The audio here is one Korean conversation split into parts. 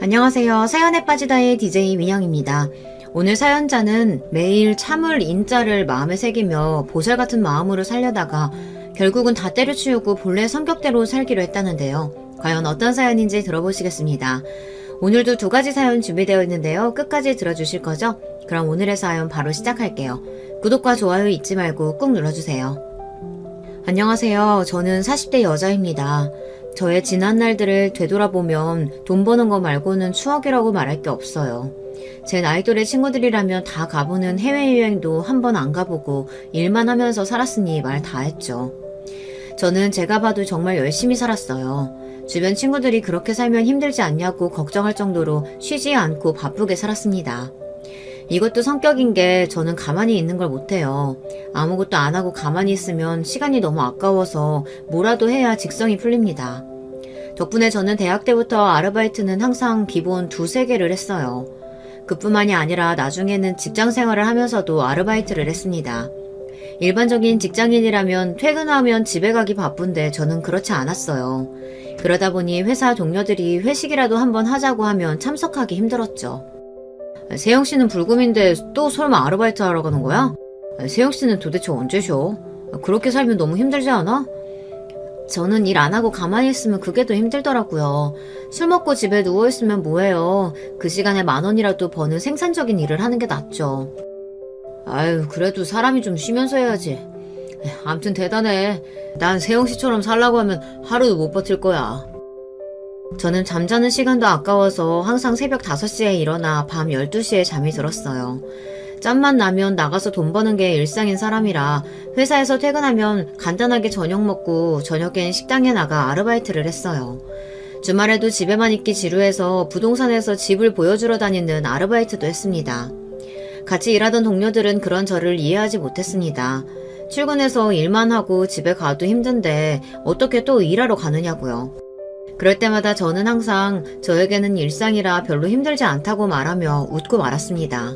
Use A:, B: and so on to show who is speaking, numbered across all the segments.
A: 안녕하세요. 사연에 빠지다의 DJ 민영입니다. 오늘 사연자는 매일 참을 인자를 마음에 새기며 보살 같은 마음으로 살려다가 결국은 다 때려치우고 본래 성격대로 살기로 했다는데요. 과연 어떤 사연인지 들어보시겠습니다. 오늘도 2가지 사연 준비되어 있는데요. 끝까지 들어주실 거죠? 그럼 오늘의 사연 바로 시작할게요. 구독과 좋아요 잊지 말고 꾹 눌러주세요. 안녕하세요. 저는 40대 여자입니다. 저의 지난 날들을 되돌아보면 돈 버는 거 말고는 추억이라고 말할 게 없어요. 제 나이 또래 친구들이라면 다 가보는 해외여행도 한 번 안 가보고 일만 하면서 살았으니 말 다 했죠. 저는 제가 봐도 정말 열심히 살았어요. 주변 친구들이 그렇게 살면 힘들지 않냐고 걱정할 정도로 쉬지 않고 바쁘게 살았습니다. 이것도 성격인 게 저는 가만히 있는 걸 못해요. 아무것도 안 하고 가만히 있으면 시간이 너무 아까워서 뭐라도 해야 직성이 풀립니다. 덕분에 저는 대학 때부터 아르바이트는 항상 기본 2-3개를 했어요. 그뿐만이 아니라 나중에는 직장 생활을 하면서도 아르바이트를 했습니다. 일반적인 직장인이라면 퇴근하면 집에 가기 바쁜데 저는 그렇지 않았어요. 그러다 보니 회사 동료들이 회식이라도 한번 하자고 하면 참석하기 힘들었죠. 세영씨는 불금인데 또 설마 아르바이트 하러 가는 거야? 세영씨는 도대체 언제 쉬어? 그렇게 살면 너무 힘들지 않아? 저는 일 안 하고 가만히 있으면 그게 더 힘들더라고요. 술 먹고 집에 누워있으면 뭐해요. 그 시간에 10,000원이라도 버는 생산적인 일을 하는 게 낫죠. 아유, 그래도 사람이 좀 쉬면서 해야지. 암튼 대단해. 난 세영씨처럼 살라고 하면 하루도 못 버틸 거야. 저는 잠자는 시간도 아까워서 항상 새벽 5시에 일어나 밤 12시에 잠이 들었어요. 짬만 나면 나가서 돈 버는 게 일상인 사람이라 회사에서 퇴근하면 간단하게 저녁 먹고 저녁엔 식당에 나가 아르바이트를 했어요. 주말에도 집에만 있기 지루해서 부동산에서 집을 보여주러 다니는 아르바이트도 했습니다. 같이 일하던 동료들은 그런 저를 이해하지 못했습니다. 출근해서 일만 하고 집에 가도 힘든데 어떻게 또 일하러 가느냐고요. 그럴 때마다 저는 항상 저에게는 일상이라 별로 힘들지 않다고 말하며 웃고 말았습니다.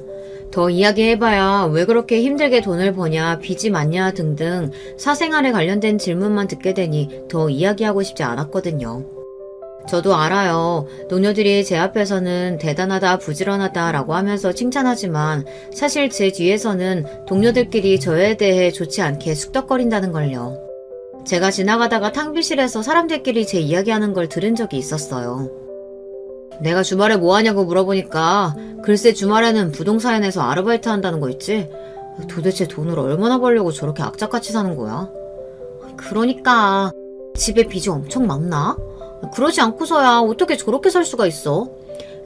A: 더 이야기해봐야 왜 그렇게 힘들게 돈을 버냐, 빚이 많냐 등등 사생활에 관련된 질문만 듣게 되니 더 이야기하고 싶지 않았거든요. 저도 알아요. 동료들이 제 앞에서는 대단하다, 부지런하다 라고 하면서 칭찬하지만 사실 제 뒤에서는 동료들끼리 저에 대해 좋지 않게 쑥덕거린다는 걸요. 제가 지나가다가 탕비실에서 사람들끼리 제 이야기하는 걸 들은 적이 있었어요. 내가 주말에 뭐 하냐고 물어보니까 글쎄 주말에는 부동산에서 아르바이트 한다는 거 있지? 도대체 돈을 얼마나 벌려고 저렇게 악착같이 사는 거야? 그러니까 집에 빚이 엄청 많나? 그러지 않고서야 어떻게 저렇게 살 수가 있어?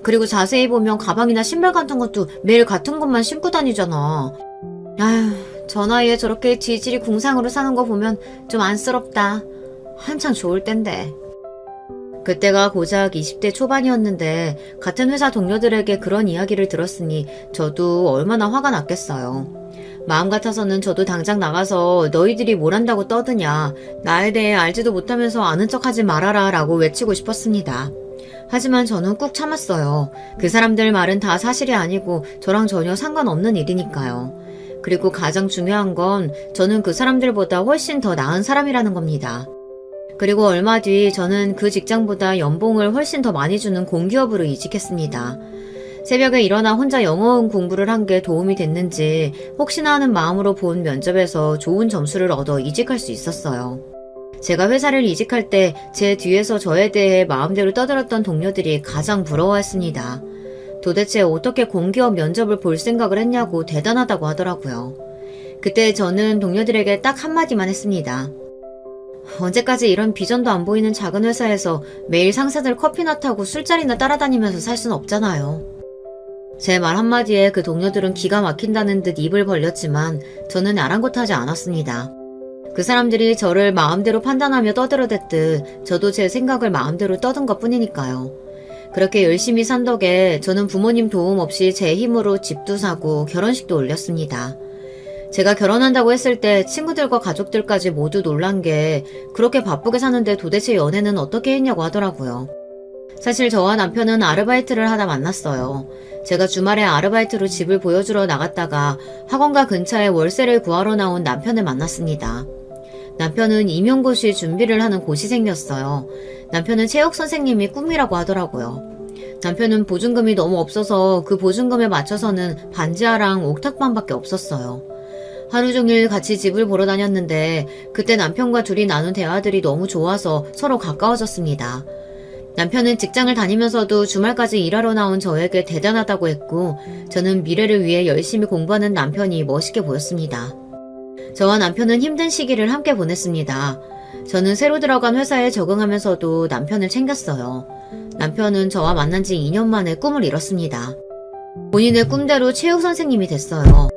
A: 그리고 자세히 보면 가방이나 신발 같은 것도 매일 같은 것만 신고 다니잖아. 아휴, 저 나이에 저렇게 지질이 궁상으로 사는 거 보면 좀 안쓰럽다. 한창 좋을 땐데. 그때가 고작 20대 초반이었는데 같은 회사 동료들에게 그런 이야기를 들었으니 저도 얼마나 화가 났겠어요. 마음 같아서는 저도 당장 나가서 너희들이 뭘 한다고 떠드냐, 나에 대해 알지도 못하면서 아는 척하지 말아라 라고 외치고 싶었습니다. 하지만 저는 꾹 참았어요. 그 사람들 말은 다 사실이 아니고 저랑 전혀 상관없는 일이니까요. 그리고 가장 중요한 건 저는 그 사람들보다 훨씬 더 나은 사람이라는 겁니다. 그리고 얼마 뒤 저는 그 직장보다 연봉을 훨씬 더 많이 주는 공기업으로 이직했습니다. 새벽에 일어나 혼자 영어음 공부를 한 게 도움이 됐는지 혹시나 하는 마음으로 본 면접에서 좋은 점수를 얻어 이직할 수 있었어요. 제가 회사를 이직할 때 제 뒤에서 저에 대해 마음대로 떠들었던 동료들이 가장 부러워했습니다. 도대체 어떻게 공기업 면접을 볼 생각을 했냐고 대단하다고 하더라고요. 그때 저는 동료들에게 딱 한마디만 했습니다. 언제까지 이런 비전도 안 보이는 작은 회사에서 매일 상사들 커피나 타고 술자리나 따라다니면서 살 순 없잖아요. 제 말 한마디에 그 동료들은 기가 막힌다는 듯 입을 벌렸지만 저는 아랑곳하지 않았습니다. 그 사람들이 저를 마음대로 판단하며 떠들어댔듯 저도 제 생각을 마음대로 떠든 것 뿐이니까요. 그렇게 열심히 산 덕에 저는 부모님 도움 없이 제 힘으로 집도 사고 결혼식도 올렸습니다. 제가 결혼한다고 했을 때 친구들과 가족들까지 모두 놀란 게 그렇게 바쁘게 사는데 도대체 연애는 어떻게 했냐고 하더라고요. 사실 저와 남편은 아르바이트를 하다 만났어요. 제가 주말에 아르바이트로 집을 보여주러 나갔다가 학원가 근처에 월세를 구하러 나온 남편을 만났습니다. 남편은 임용고시 준비를 하는 고시생이었어요. 남편은 체육 선생님이 꿈이라고 하더라고요. 남편은 보증금이 너무 없어서 그 보증금에 맞춰서는 반지하랑 옥탑방밖에 없었어요. 하루 종일 같이 집을 보러 다녔는데 그때 남편과 둘이 나눈 대화들이 너무 좋아서 서로 가까워졌습니다. 남편은 직장을 다니면서도 주말까지 일하러 나온 저에게 대단하다고 했고 저는 미래를 위해 열심히 공부하는 남편이 멋있게 보였습니다. 저와 남편은 힘든 시기를 함께 보냈습니다. 저는 새로 들어간 회사에 적응하면서도 남편을 챙겼어요. 남편은 저와 만난 지 2년 만에 꿈을 이뤘습니다. 본인의 꿈대로 체육 선생님이 됐어요.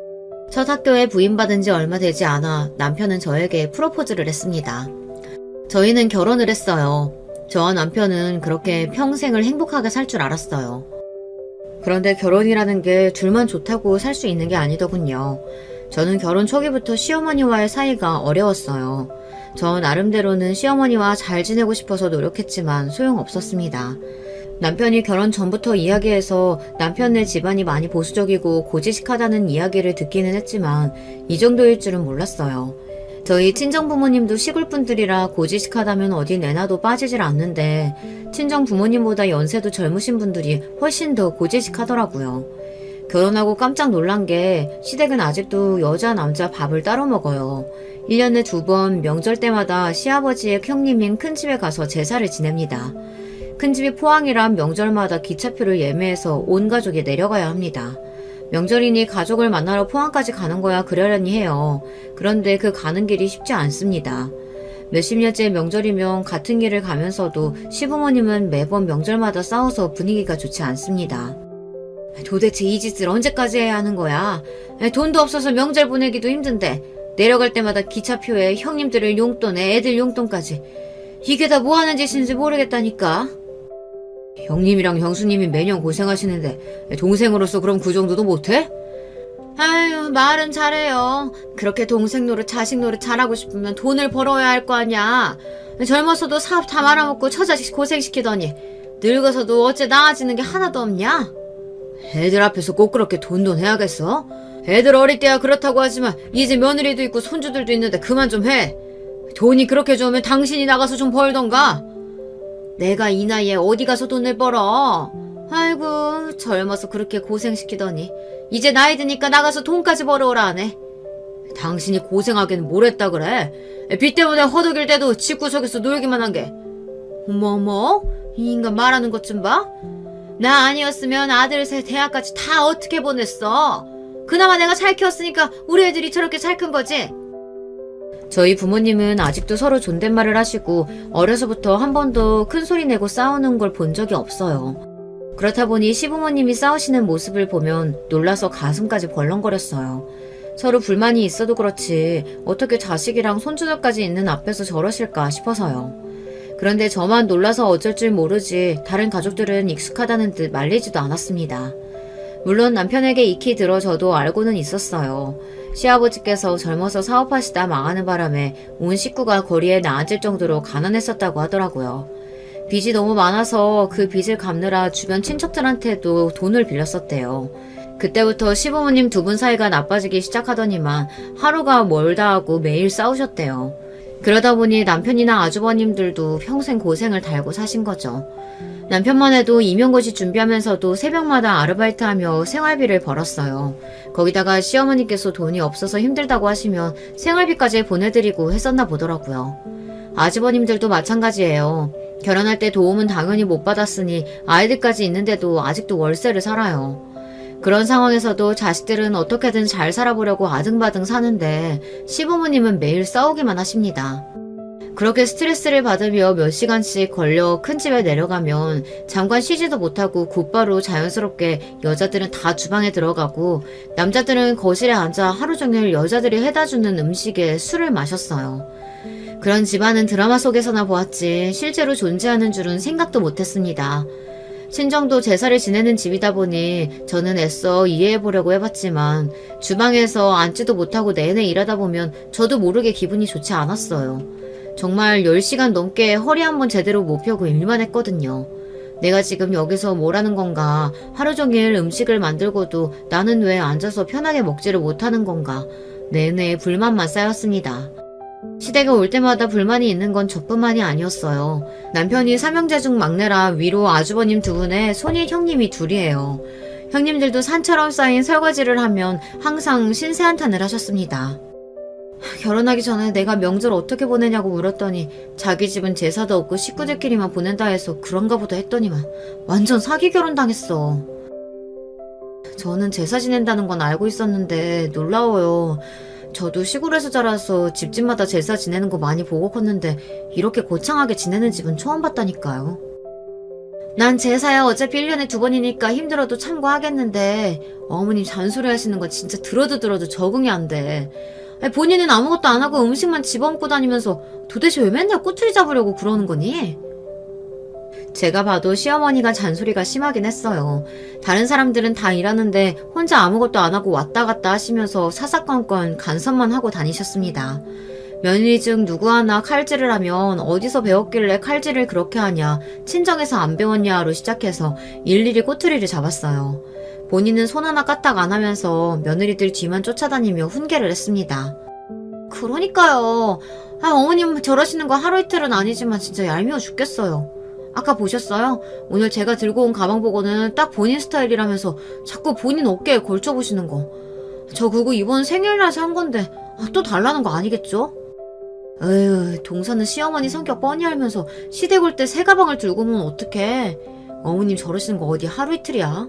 A: 첫 학교에 부임받은 지 얼마 되지 않아 남편은 저에게 프로포즈를 했습니다. 저희는 결혼을 했어요. 저와 남편은 그렇게 평생을 행복하게 살 줄 알았어요. 그런데 결혼이라는 게 둘만 좋다고 살 수 있는 게 아니더군요. 저는 결혼 초기부터 시어머니와의 사이가 어려웠어요. 저 나름대로는 시어머니와 잘 지내고 싶어서 노력했지만 소용없었습니다. 남편이 결혼 전부터 이야기해서 남편네 집안이 많이 보수적이고 고지식하다는 이야기를 듣기는 했지만 이 정도일 줄은 몰랐어요. 저희 친정부모님도 시골분들이라 고지식하다면 어디 내놔도 빠지질 않는데 친정부모님보다 연세도 젊으신 분들이 훨씬 더 고지식하더라고요. 결혼하고 깜짝 놀란 게 시댁은 아직도 여자 남자 밥을 따로 먹어요. 1년에 2번 명절 때마다 시아버지의 형님인 큰집에 가서 제사를 지냅니다. 큰집이 포항이란 명절마다 기차표를 예매해서 온 가족이 내려가야 합니다. 명절이니 가족을 만나러 포항까지 가는 거야 그러려니 해요. 그런데 그 가는 길이 쉽지 않습니다. 몇십 년째 명절이면 같은 길을 가면서도 시부모님은 매번 명절마다 싸워서 분위기가 좋지 않습니다. 도대체 이 짓을 언제까지 해야 하는 거야? 돈도 없어서 명절 보내기도 힘든데 내려갈 때마다 기차표에 형님들의 용돈에 애들 용돈까지 이게 다 뭐 하는 짓인지 모르겠다니까. 형님이랑 형수님이 매년 고생하시는데 동생으로서 그럼 그 정도도 못해? 아유, 말은 잘해요. 그렇게 동생 노릇 자식 노릇 잘하고 싶으면 돈을 벌어야 할 거 아니야. 젊어서도 사업 다 말아먹고 처자식 고생시키더니 늙어서도 어째 나아지는 게 하나도 없냐? 애들 앞에서 꼭 그렇게 돈돈 해야겠어? 애들 어릴 때야 그렇다고 하지만 이제 며느리도 있고 손주들도 있는데 그만 좀 해. 돈이 그렇게 좋으면 당신이 나가서 좀 벌던가. 내가 이 나이에 어디 가서 돈을 벌어. 아이고, 젊어서 그렇게 고생시키더니 이제 나이 드니까 나가서 돈까지 벌어오라 하네. 당신이 고생하기는 뭘 했다 그래. 빚 때문에 허덕일 때도 집구석에서 놀기만 한 게. 어머, 이 인간 말하는 것 좀 봐. 나 아니었으면 아들 셋 대학까지 다 어떻게 보냈어. 그나마 내가 잘 키웠으니까 우리 애들이 저렇게 잘 큰 거지. 저희 부모님은 아직도 서로 존댓말을 하시고 어려서부터 한 번도 큰 소리 내고 싸우는 걸 본 적이 없어요. 그렇다 보니 시부모님이 싸우시는 모습을 보면 놀라서 가슴까지 벌렁거렸어요. 서로 불만이 있어도 그렇지 어떻게 자식이랑 손주들까지 있는 앞에서 저러실까 싶어서요. 그런데 저만 놀라서 어쩔 줄 모르지 다른 가족들은 익숙하다는 듯 말리지도 않았습니다. 물론 남편에게 익히 들어 저도 알고는 있었어요. 시아버지께서 젊어서 사업하시다 망하는 바람에 온 식구가 거리에 나앉을 정도로 가난했었다고 하더라고요. 빚이 너무 많아서 그 빚을 갚느라 주변 친척들한테도 돈을 빌렸었대요. 그때부터 시부모님 두 분 사이가 나빠지기 시작하더니만 하루가 멀다 하고 매일 싸우셨대요. 그러다 보니 남편이나 아주버님들도 평생 고생을 달고 사신 거죠. 남편만 해도 임용고시 준비하면서도 새벽마다 아르바이트하며 생활비를 벌었어요. 거기다가 시어머니께서 돈이 없어서 힘들다고 하시면 생활비까지 보내드리고 했었나 보더라고요. 아주버님들도 마찬가지예요. 결혼할 때 도움은 당연히 못 받았으니 아이들까지 있는데도 아직도 월세를 살아요. 그런 상황에서도 자식들은 어떻게든 잘 살아보려고 아등바등 사는데 시부모님은 매일 싸우기만 하십니다. 그렇게 스트레스를 받으며 몇 시간씩 걸려 큰 집에 내려가면 잠깐 쉬지도 못하고 곧바로 자연스럽게 여자들은 다 주방에 들어가고 남자들은 거실에 앉아 하루 종일 여자들이 해다주는 음식에 술을 마셨어요. 그런 집안은 드라마 속에서나 보았지 실제로 존재하는 줄은 생각도 못했습니다. 친정도 제사를 지내는 집이다 보니 저는 애써 이해해보려고 해봤지만 주방에서 앉지도 못하고 내내 일하다 보면 저도 모르게 기분이 좋지 않았어요. 정말 10시간 넘게 허리 한번 제대로 못 펴고 일만 했거든요. 내가 지금 여기서 뭘 하는 건가? 하루 종일 음식을 만들고도 나는 왜 앉아서 편하게 먹지를 못하는 건가? 내내 불만만 쌓였습니다. 시댁에 올 때마다 불만이 있는 건 저뿐만이 아니었어요. 남편이 삼형제 중 막내라 위로 아주버님 두 분에 손이 형님이 둘이에요. 형님들도 산처럼 쌓인 설거지를 하면 항상 신세한탄을 하셨습니다. 결혼하기 전에 내가 명절 어떻게 보내냐고 물었더니 자기 집은 제사도 없고 식구들끼리만 보낸다 해서 그런가 보다 했더니만 완전 사기 결혼 당했어. 저는 제사 지낸다는 건 알고 있었는데 놀라워요. 저도 시골에서 자라서 집집마다 제사 지내는 거 많이 보고 컸는데 이렇게 거창하게 지내는 집은 처음 봤다니까요. 난 제사야 어차피 1년에 2번이니까 힘들어도 참고하겠는데 어머님 잔소리 하시는 거 진짜 들어도 적응이 안 돼. 아니, 본인은 아무것도 안 하고 음식만 집어먹고 다니면서 도대체 왜 맨날 꼬투리 잡으려고 그러는 거니? 제가 봐도 시어머니가 잔소리가 심하긴 했어요. 다른 사람들은 다 일하는데 혼자 아무것도 안 하고 왔다 갔다 하시면서 사사건건 간섭만 하고 다니셨습니다. 며느리 중 누구 하나 칼질을 하면 어디서 배웠길래 칼질을 그렇게 하냐, 친정에서 안 배웠냐로 시작해서 일일이 꼬투리를 잡았어요. 본인은 손 하나 까딱 안 하면서 며느리들 뒤만 쫓아다니며 훈계를 했습니다. 그러니까요. 어머님 저러시는 거 하루 이틀은 아니지만 진짜 얄미워 죽겠어요. 아까 보셨어요? 오늘 제가 들고 온 가방 보고는 딱 본인 스타일이라면서 자꾸 본인 어깨에 걸쳐보시는 거. 저 그거 이번 생일날 산 건데 또 달라는 거 아니겠죠? 에휴, 동서는 시어머니 성격 뻔히 알면서 시댁 올 때 새 가방을 들고 오면 어떡해. 어머님 저러시는 거 어디 하루 이틀이야?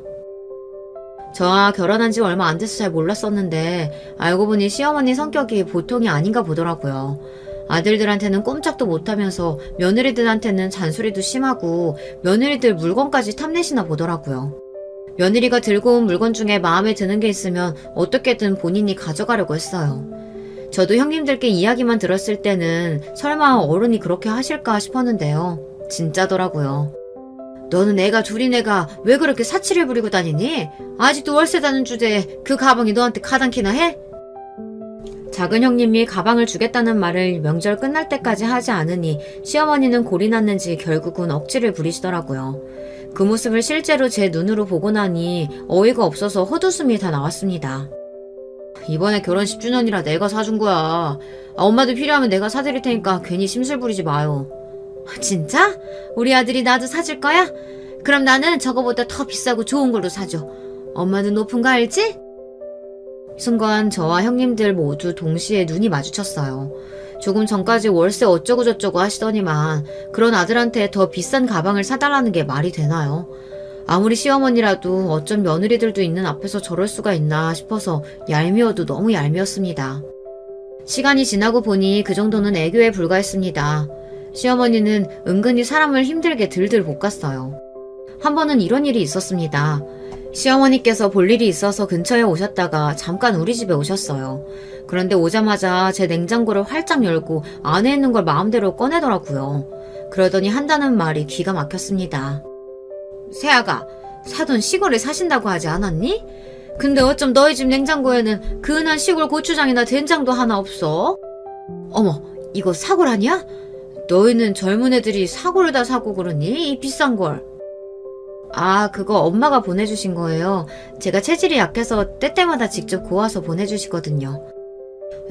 A: 저와 결혼한 지 얼마 안 돼서 잘 몰랐었는데 알고 보니 시어머니 성격이 보통이 아닌가 보더라고요. 아들들한테는 꼼짝도 못하면서 며느리들한테는 잔소리도 심하고 며느리들 물건까지 탐내시나 보더라고요. 며느리가 들고 온 물건 중에 마음에 드는 게 있으면 어떻게든 본인이 가져가려고 했어요. 저도 형님들께 이야기만 들었을 때는 설마 어른이 그렇게 하실까 싶었는데요. 진짜더라고요. 너는 애가 둘인 애가 왜 그렇게 사치를 부리고 다니니? 아직도 월세다는 주제에 그 가방이 너한테 가당키나 해? 작은 형님이 가방을 주겠다는 말을 명절 끝날 때까지 하지 않으니 시어머니는 골이 났는지 결국은 억지를 부리시더라고요. 그 모습을 실제로 제 눈으로 보고 나니 어이가 없어서 헛웃음이 다 나왔습니다. 이번에 결혼 10주년이라 내가 사준 거야. 엄마도 필요하면 내가 사드릴 테니까 괜히 심술 부리지 마요. 진짜? 우리 아들이 나도 사줄 거야? 그럼 나는 저거보다 더 비싸고 좋은 걸로 사줘. 엄마는 높은 거 알지? 순간 저와 형님들 모두 동시에 눈이 마주쳤어요. 조금 전까지 월세 어쩌고저쩌고 하시더니만 그런 아들한테 더 비싼 가방을 사달라는 게 말이 되나요? 아무리 시어머니라도 어쩐 며느리들도 있는 앞에서 저럴 수가 있나 싶어서 얄미워도 너무 얄미웠습니다. 시간이 지나고 보니 그 정도는 애교에 불과했습니다. 시어머니는 은근히 사람을 힘들게 들들 볶았어요. 한 번은 이런 일이 있었습니다. 시어머니께서 볼 일이 있어서 근처에 오셨다가 잠깐 우리 집에 오셨어요. 그런데 오자마자 제 냉장고를 활짝 열고 안에 있는 걸 마음대로 꺼내더라고요. 그러더니 한다는 말이 기가 막혔습니다. 새아가, 사돈 시골에 사신다고 하지 않았니? 근데 어쩜 너희 집 냉장고에는 근한 시골 고추장이나 된장도 하나 없어? 어머, 이거 사골 아니야? 너희는 젊은 애들이 사골을 다 사고 그러니? 이 비싼 걸. 아, 그거 엄마가 보내주신 거예요. 제가 체질이 약해서 때때마다 직접 고아서 보내주시거든요.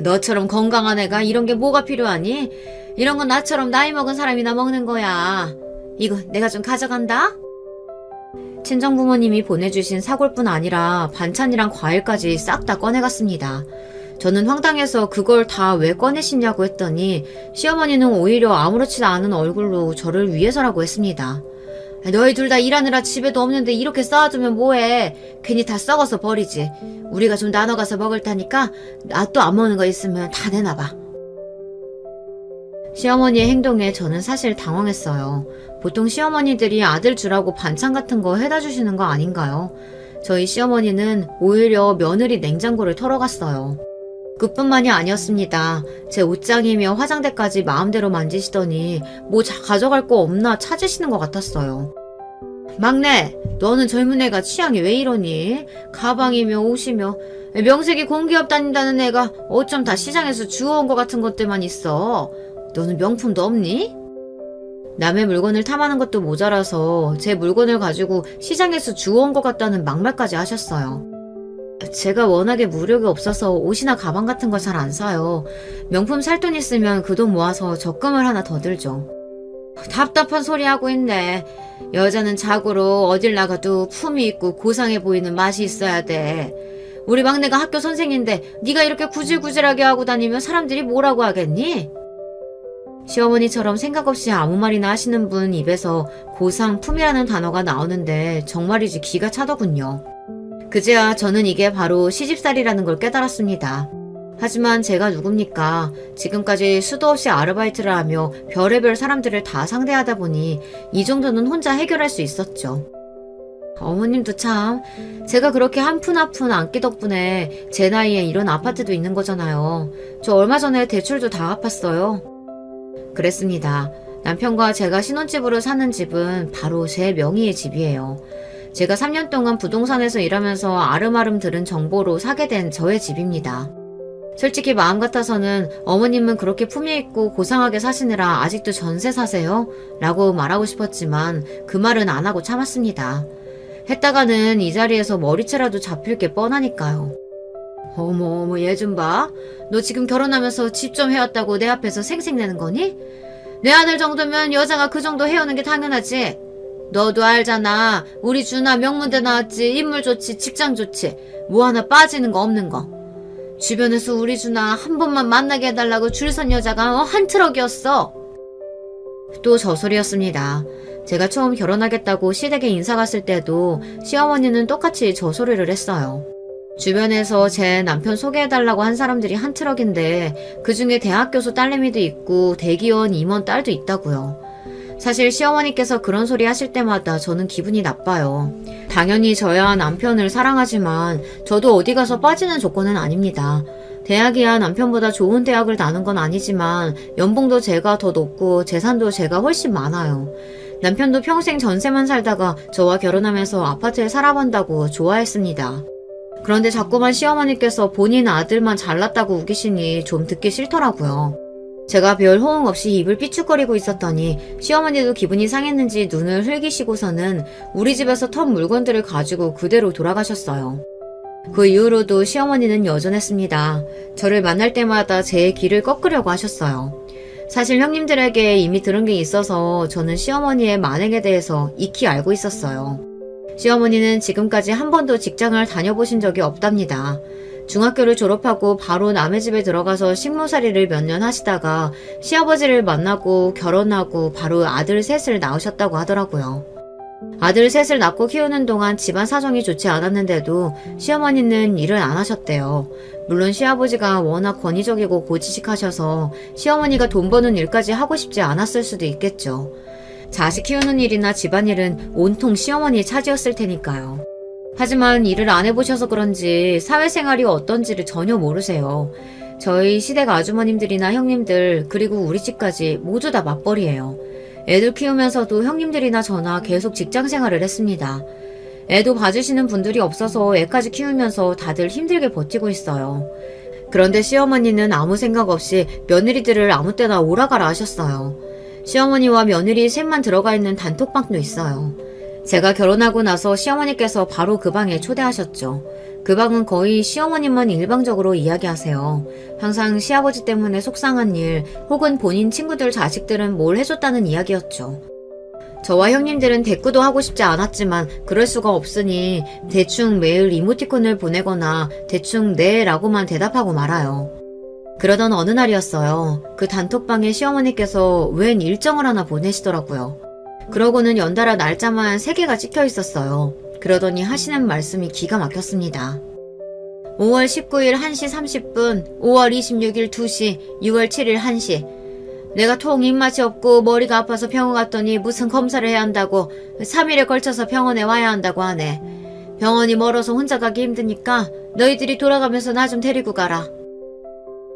A: 너처럼 건강한 애가 이런 게 뭐가 필요하니? 이런 건 나처럼 나이 먹은 사람이나 먹는 거야. 이거 내가 좀 가져간다? 친정부모님이 보내주신 사골뿐 아니라 반찬이랑 과일까지 싹 다 꺼내갔습니다. 저는 황당해서 그걸 다 왜 꺼내시냐고 했더니 시어머니는 오히려 아무렇지도 않은 얼굴로 저를 위해서라고 했습니다. 너희 둘 다 일하느라 집에도 없는데 이렇게 쌓아두면 뭐해. 괜히 다 썩어서 버리지. 우리가 좀 나눠가서 먹을 테니까 나 또 안 먹는 거 있으면 다 내놔봐. 시어머니의 행동에 저는 사실 당황했어요. 보통 시어머니들이 아들 주라고 반찬 같은 거 해다 주시는 거 아닌가요? 저희 시어머니는 오히려 며느리 냉장고를 털어갔어요. 그뿐만이 아니었습니다. 제 옷장이며 화장대까지 마음대로 만지시더니 뭐 가져갈 거 없나 찾으시는 것 같았어요. 막내, 너는 젊은 애가 취향이 왜 이러니? 가방이며 옷이며 명색이 공기업 다닌다는 애가 어쩜 다 시장에서 주워온 것 같은 것들만 있어. 너는 명품도 없니? 남의 물건을 탐하는 것도 모자라서 제 물건을 가지고 시장에서 주워온 것 같다는 막말까지 하셨어요. 제가 워낙에 무력이 없어서 옷이나 가방 같은 거 잘 안 사요. 명품 살 돈 있으면 그 돈 모아서 적금을 하나 더 들죠. 답답한 소리 하고 있네. 여자는 자고로 어딜 나가도 품이 있고 고상해 보이는 맛이 있어야 돼. 우리 막내가 학교 선생인데 네가 이렇게 구질구질하게 하고 다니면 사람들이 뭐라고 하겠니? 시어머니처럼 생각 없이 아무 말이나 하시는 분 입에서 고상, 품이라는 단어가 나오는데 정말이지 기가 차더군요. 그제야 저는 이게 바로 시집살이라는 걸 깨달았습니다. 하지만 제가 누굽니까? 지금까지 수도 없이 아르바이트를 하며 별의별 사람들을 다 상대하다 보니 이 정도는 혼자 해결할 수 있었죠. 어머님도 참, 제가 그렇게 한 푼 한 푼 안기 덕분에 제 나이에 이런 아파트도 있는 거잖아요. 저 얼마 전에 대출도 다 갚았어요. 그랬습니다. 남편과 제가 신혼집으로 사는 집은 바로 제 명의의 집이에요. 제가 3년 동안 부동산에서 일하면서 아름아름 들은 정보로 사게 된 저의 집입니다. 솔직히 마음 같아서는 어머님은 그렇게 품위 있고 고상하게 사시느라 아직도 전세 사세요? 라고 말하고 싶었지만 그 말은 안 하고 참았습니다. 했다가는 이 자리에서 머리채라도 잡힐 게 뻔하니까요. 어머 얘 좀 봐. 너 지금 결혼하면서 집 좀 해왔다고 내 앞에서 생색내는 거니? 내 아들 정도면 여자가 그 정도 해오는 게 당연하지. 너도 알잖아. 우리 준아 명문대 나왔지. 인물 좋지. 직장 좋지. 뭐 하나 빠지는 거 없는 거. 주변에서 우리 준아 한 번만 만나게 해달라고 줄 선 여자가 한 트럭이었어. 또 저 소리였습니다. 제가 처음 결혼하겠다고 시댁에 인사 갔을 때도 시어머니는 똑같이 저 소리를 했어요. 주변에서 제 남편 소개해달라고 한 사람들이 한 트럭인데 그중에 대학 교수 딸내미도 있고 대기원 임원 딸도 있다고요. 사실 시어머니께서 그런 소리 하실 때마다 저는 기분이 나빠요. 당연히 저야 남편을 사랑하지만 저도 어디 가서 빠지는 조건은 아닙니다. 대학이야 남편보다 좋은 대학을 나눈 건 아니지만 연봉도 제가 더 높고 재산도 제가 훨씬 많아요. 남편도 평생 전세만 살다가 저와 결혼하면서 아파트에 살아본다고 좋아했습니다. 그런데 자꾸만 시어머니께서 본인 아들만 잘났다고 우기시니 좀 듣기 싫더라고요. 제가 별 호응 없이 입을 삐죽거리고 있었더니 시어머니도 기분이 상했는지 눈을 흘기시고서는 우리 집에서 턴 물건들을 가지고 그대로 돌아가셨어요. 그 이후로도 시어머니는 여전했습니다. 저를 만날 때마다 제 길을 꺾으려고 하셨어요. 사실 형님들에게 이미 들은 게 있어서 저는 시어머니의 만행에 대해서 익히 알고 있었어요. 시어머니는 지금까지 한 번도 직장을 다녀보신 적이 없답니다. 중학교를 졸업하고 바로 남의 집에 들어가서 식모살이를 몇 년 하시다가 시아버지를 만나고 결혼하고 바로 아들 셋을 낳으셨다고 하더라고요. 아들 셋을 낳고 키우는 동안 집안 사정이 좋지 않았는데도 시어머니는 일을 안 하셨대요. 물론 시아버지가 워낙 권위적이고 고지식하셔서 시어머니가 돈 버는 일까지 하고 싶지 않았을 수도 있겠죠. 자식 키우는 일이나 집안일은 온통 시어머니의 차지였을 테니까요. 하지만 일을 안 해보셔서 그런지 사회생활이 어떤지를 전혀 모르세요. 저희 시댁 아주머님들이나 형님들 그리고 우리 집까지 모두 다 맞벌이에요. 애들 키우면서도 형님들이나 저나 계속 직장생활을 했습니다. 애도 봐주시는 분들이 없어서 애까지 키우면서 다들 힘들게 버티고 있어요. 그런데 시어머니는 아무 생각 없이 며느리들을 아무 때나 오라가라 하셨어요. 시어머니와 며느리 셋만 들어가 있는 단톡방도 있어요. 제가 결혼하고 나서 시어머니께서 바로 그 방에 초대하셨죠. 그 방은 거의 시어머님만 일방적으로 이야기하세요. 항상 시아버지 때문에 속상한 일 혹은 본인 친구들 자식들은 뭘 해줬다는 이야기였죠. 저와 형님들은 대꾸도 하고 싶지 않았지만 그럴 수가 없으니 대충 매일 이모티콘을 보내거나 대충 네 라고만 대답하고 말아요. 그러던 어느 날이었어요. 그 단톡방에 시어머니께서 웬 일정을 하나 보내시더라고요. 그러고는 연달아 날짜만 3개가 찍혀 있었어요. 그러더니 하시는 말씀이 기가 막혔습니다. 5월 19일 1시 30분, 5월 26일 2시, 6월 7일 1시. 내가 통 입맛이 없고 머리가 아파서 병원 갔더니 무슨 검사를 해야 한다고 3일에 걸쳐서 병원에 와야 한다고 하네. 병원이 멀어서 혼자 가기 힘드니까 너희들이 돌아가면서 나 좀 데리고 가라.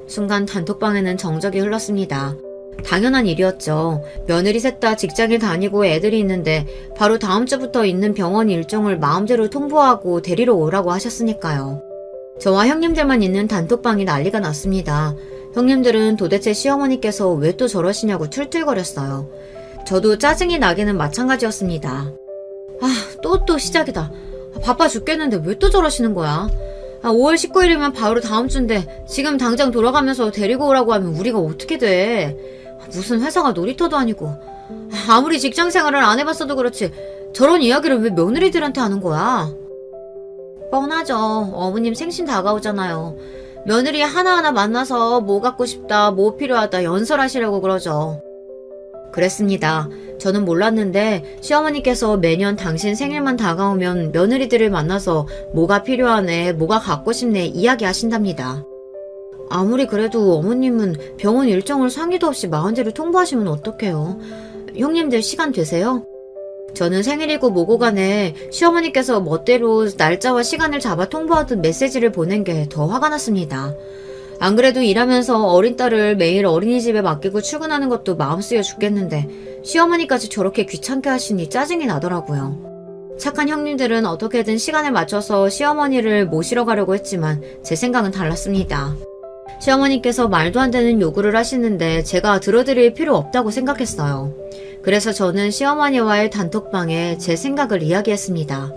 A: 순간 단톡방에는 정적이 흘렀습니다. 당연한 일이었죠. 며느리 셋 다 직장에 다니고 애들이 있는데 바로 다음 주부터 있는 병원 일정을 마음대로 통보하고 데리러 오라고 하셨으니까요. 저와 형님들만 있는 단톡방이 난리가 났습니다. 형님들은 도대체 시어머니께서 왜 또 저러시냐고 툴툴거렸어요. 저도 짜증이 나기는 마찬가지였습니다. 또 시작이다. 바빠 죽겠는데 왜 또 저러시는 거야? 5월 19일이면 바로 다음 주인데 지금 당장 돌아가면서 데리고 오라고 하면 우리가 어떻게 돼? 무슨 회사가 놀이터도 아니고. 아무리 직장 생활을 안 해봤어도 그렇지 저런 이야기를 왜 며느리들한테 하는 거야? 뻔하죠. 어머님 생신 다가오잖아요. 며느리 하나하나 만나서 뭐 갖고 싶다, 뭐 필요하다 연설하시려고 그러죠. 그랬습니다. 저는 몰랐는데 시어머니께서 매년 당신 생일만 다가오면 며느리들을 만나서 뭐가 필요하네, 뭐가 갖고 싶네 이야기하신답니다. 아무리 그래도 어머님은 병원 일정을 상의도 없이 마흔대로 통보하시면 어떡해요? 형님들 시간 되세요? 저는 생일이고 뭐고 간에 시어머니께서 멋대로 날짜와 시간을 잡아 통보하듯 메시지를 보낸 게 더 화가 났습니다. 안 그래도 일하면서 어린 딸을 매일 어린이집에 맡기고 출근하는 것도 마음 쓰여 죽겠는데 시어머니까지 저렇게 귀찮게 하시니 짜증이 나더라고요. 착한 형님들은 어떻게든 시간을 맞춰서 시어머니를 모시러 가려고 했지만 제 생각은 달랐습니다. 시어머니께서 말도 안 되는 요구를 하시는데 제가 들어드릴 필요 없다고 생각했어요. 그래서 저는 시어머니와의 단톡방에 제 생각을 이야기했습니다.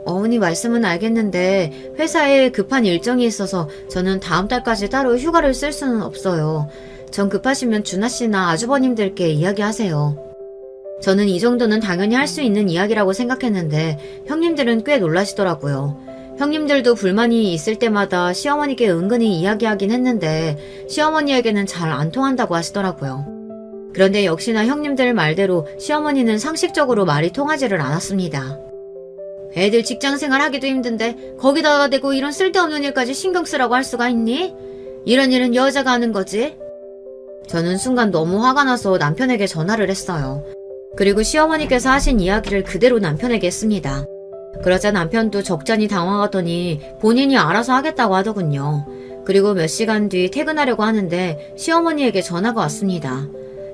A: 어머니 말씀은 알겠는데 회사에 급한 일정이 있어서 저는 다음 달까지 따로 휴가를 쓸 수는 없어요. 전 급하시면 준하씨나 아주버님들께 이야기하세요. 저는 이 정도는 당연히 할 수 있는 이야기라고 생각했는데 형님들은 꽤 놀라시더라고요. 형님들도 불만이 있을 때마다 시어머니께 은근히 이야기하긴 했는데 시어머니에게는 잘 안 통한다고 하시더라고요. 그런데 역시나 형님들 말대로 시어머니는 상식적으로 말이 통하지를 않았습니다. 애들 직장생활 하기도 힘든데 거기다가 대고 이런 쓸데없는 일까지 신경 쓰라고 할 수가 있니? 이런 일은 여자가 하는 거지? 저는 순간 너무 화가 나서 남편에게 전화를 했어요. 그리고 시어머니께서 하신 이야기를 그대로 남편에게 했습니다. 그러자 남편도 적잖이 당황하더니 본인이 알아서 하겠다고 하더군요. 그리고 몇 시간 뒤 퇴근하려고 하는데 시어머니에게 전화가 왔습니다.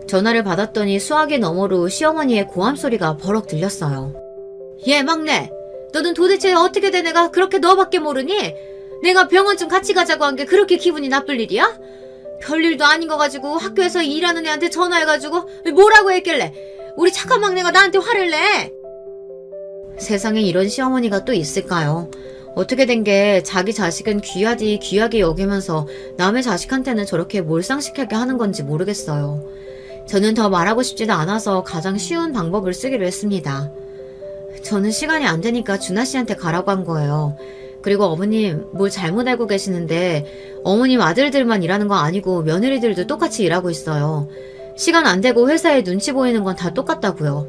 A: 전화를 받았더니 수화기 너머로 시어머니의 고함 소리가 버럭 들렸어요. 얘 막내! 너는 도대체 어떻게 된 애가 그렇게 너밖에 모르니? 내가 병원 좀 같이 가자고 한 게 그렇게 기분이 나쁠 일이야? 별일도 아닌 거 가지고 학교에서 일하는 애한테 전화해가지고 뭐라고 했길래 우리 착한 막내가 나한테 화를 내? 세상에 이런 시어머니가 또 있을까요? 어떻게 된 게 자기 자식은 귀하디 귀하게 여기면서 남의 자식한테는 저렇게 몰상식하게 하는 건지 모르겠어요. 저는 더 말하고 싶지도 않아서 가장 쉬운 방법을 쓰기로 했습니다. 저는 시간이 안 되니까 준하씨한테 가라고 한 거예요. 그리고 어머님 뭘 잘못 알고 계시는데 어머님 아들들만 일하는 거 아니고 며느리들도 똑같이 일하고 있어요. 시간 안 되고 회사에 눈치 보이는 건 다 똑같다고요.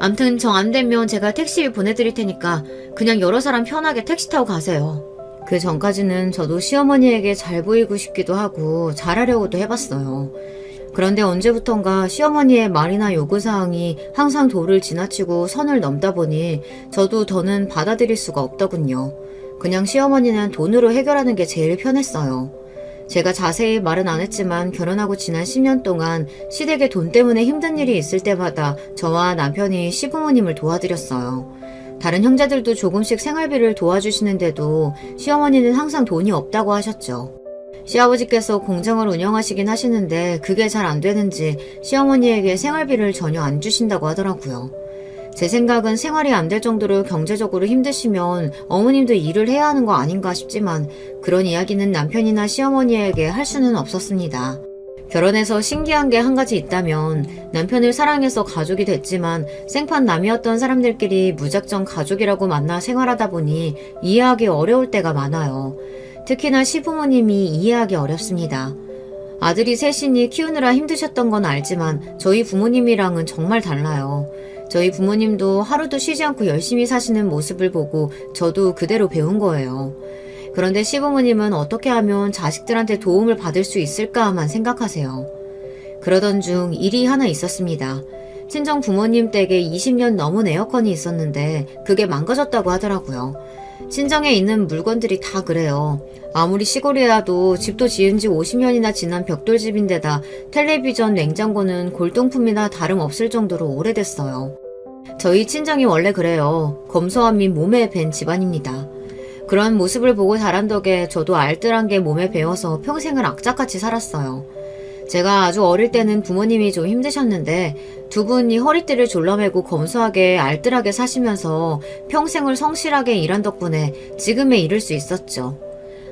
A: 암튼 정 안 되면 제가 택시 보내드릴 테니까 그냥 여러 사람 편하게 택시 타고 가세요. 그 전까지는 저도 시어머니에게 잘 보이고 싶기도 하고 잘하려고도 해봤어요. 그런데 언제부턴가 시어머니의 말이나 요구사항이 항상 도를 지나치고 선을 넘다 보니 저도 더는 받아들일 수가 없더군요. 그냥 시어머니는 돈으로 해결하는 게 제일 편했어요. 제가 자세히 말은 안 했지만 결혼하고 지난 10년 동안 시댁에 돈 때문에 힘든 일이 있을 때마다 저와 남편이 시부모님을 도와드렸어요. 다른 형제들도 조금씩 생활비를 도와주시는데도 시어머니는 항상 돈이 없다고 하셨죠. 시아버지께서 공장을 운영하시긴 하시는데 그게 잘 안 되는지 시어머니에게 생활비를 전혀 안 주신다고 하더라고요. 제 생각은 생활이 안 될 정도로 경제적으로 힘드시면 어머님도 일을 해야 하는 거 아닌가 싶지만 그런 이야기는 남편이나 시어머니에게 할 수는 없었습니다. 결혼해서 신기한 게 한 가지 있다면 남편을 사랑해서 가족이 됐지만 생판 남이었던 사람들끼리 무작정 가족이라고 만나 생활하다 보니 이해하기 어려울 때가 많아요. 특히나 시부모님이 이해하기 어렵습니다. 아들이 셋이니 키우느라 힘드셨던 건 알지만 저희 부모님이랑은 정말 달라요. 저희 부모님도 하루도 쉬지 않고 열심히 사시는 모습을 보고 저도 그대로 배운 거예요. 그런데 시부모님은 어떻게 하면 자식들한테 도움을 받을 수 있을까만 생각하세요. 그러던 중 일이 하나 있었습니다. 친정 부모님 댁에 20년 넘은 에어컨이 있었는데 그게 망가졌다고 하더라고요. 친정에 있는 물건들이 다 그래요. 아무리 시골이라도 집도 지은 지 50년이나 지난 벽돌집인데다 텔레비전, 냉장고는 골동품이나 다름없을 정도로 오래됐어요. 저희 친정이 원래 그래요. 검소함이 몸에 밴 집안입니다. 그런 모습을 보고 자란 덕에 저도 알뜰한 게 몸에 배어서 평생을 악착같이 살았어요. 제가 아주 어릴 때는 부모님이 좀 힘드셨는데 두 분이 허리띠를 졸라매고 검소하게 알뜰하게 사시면서 평생을 성실하게 일한 덕분에 지금에 이를 수 있었죠.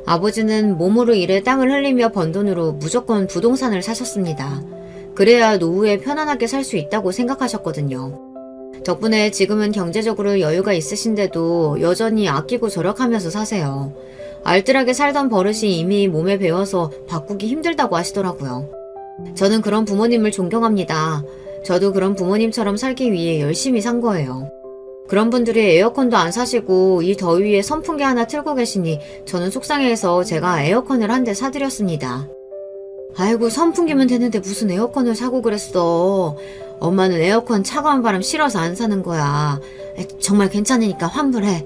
A: 아버지는 몸으로 일해 땀을 흘리며 번 돈으로 무조건 부동산을 사셨습니다. 그래야 노후에 편안하게 살 수 있다고 생각하셨거든요. 덕분에 지금은 경제적으로 여유가 있으신데도 여전히 아끼고 절약하면서 사세요. 알뜰하게 살던 버릇이 이미 몸에 배어서 바꾸기 힘들다고 하시더라고요. 저는 그런 부모님을 존경합니다. 저도 그런 부모님처럼 살기 위해 열심히 산 거예요. 그런 분들이 에어컨도 안 사시고 이 더위에 선풍기 하나 틀고 계시니 저는 속상해서 제가 에어컨을 한 대 사드렸습니다. 아이고, 선풍기면 되는데 무슨 에어컨을 사고 그랬어. 엄마는 에어컨 차가운 바람 싫어서 안 사는 거야. 정말 괜찮으니까 환불해.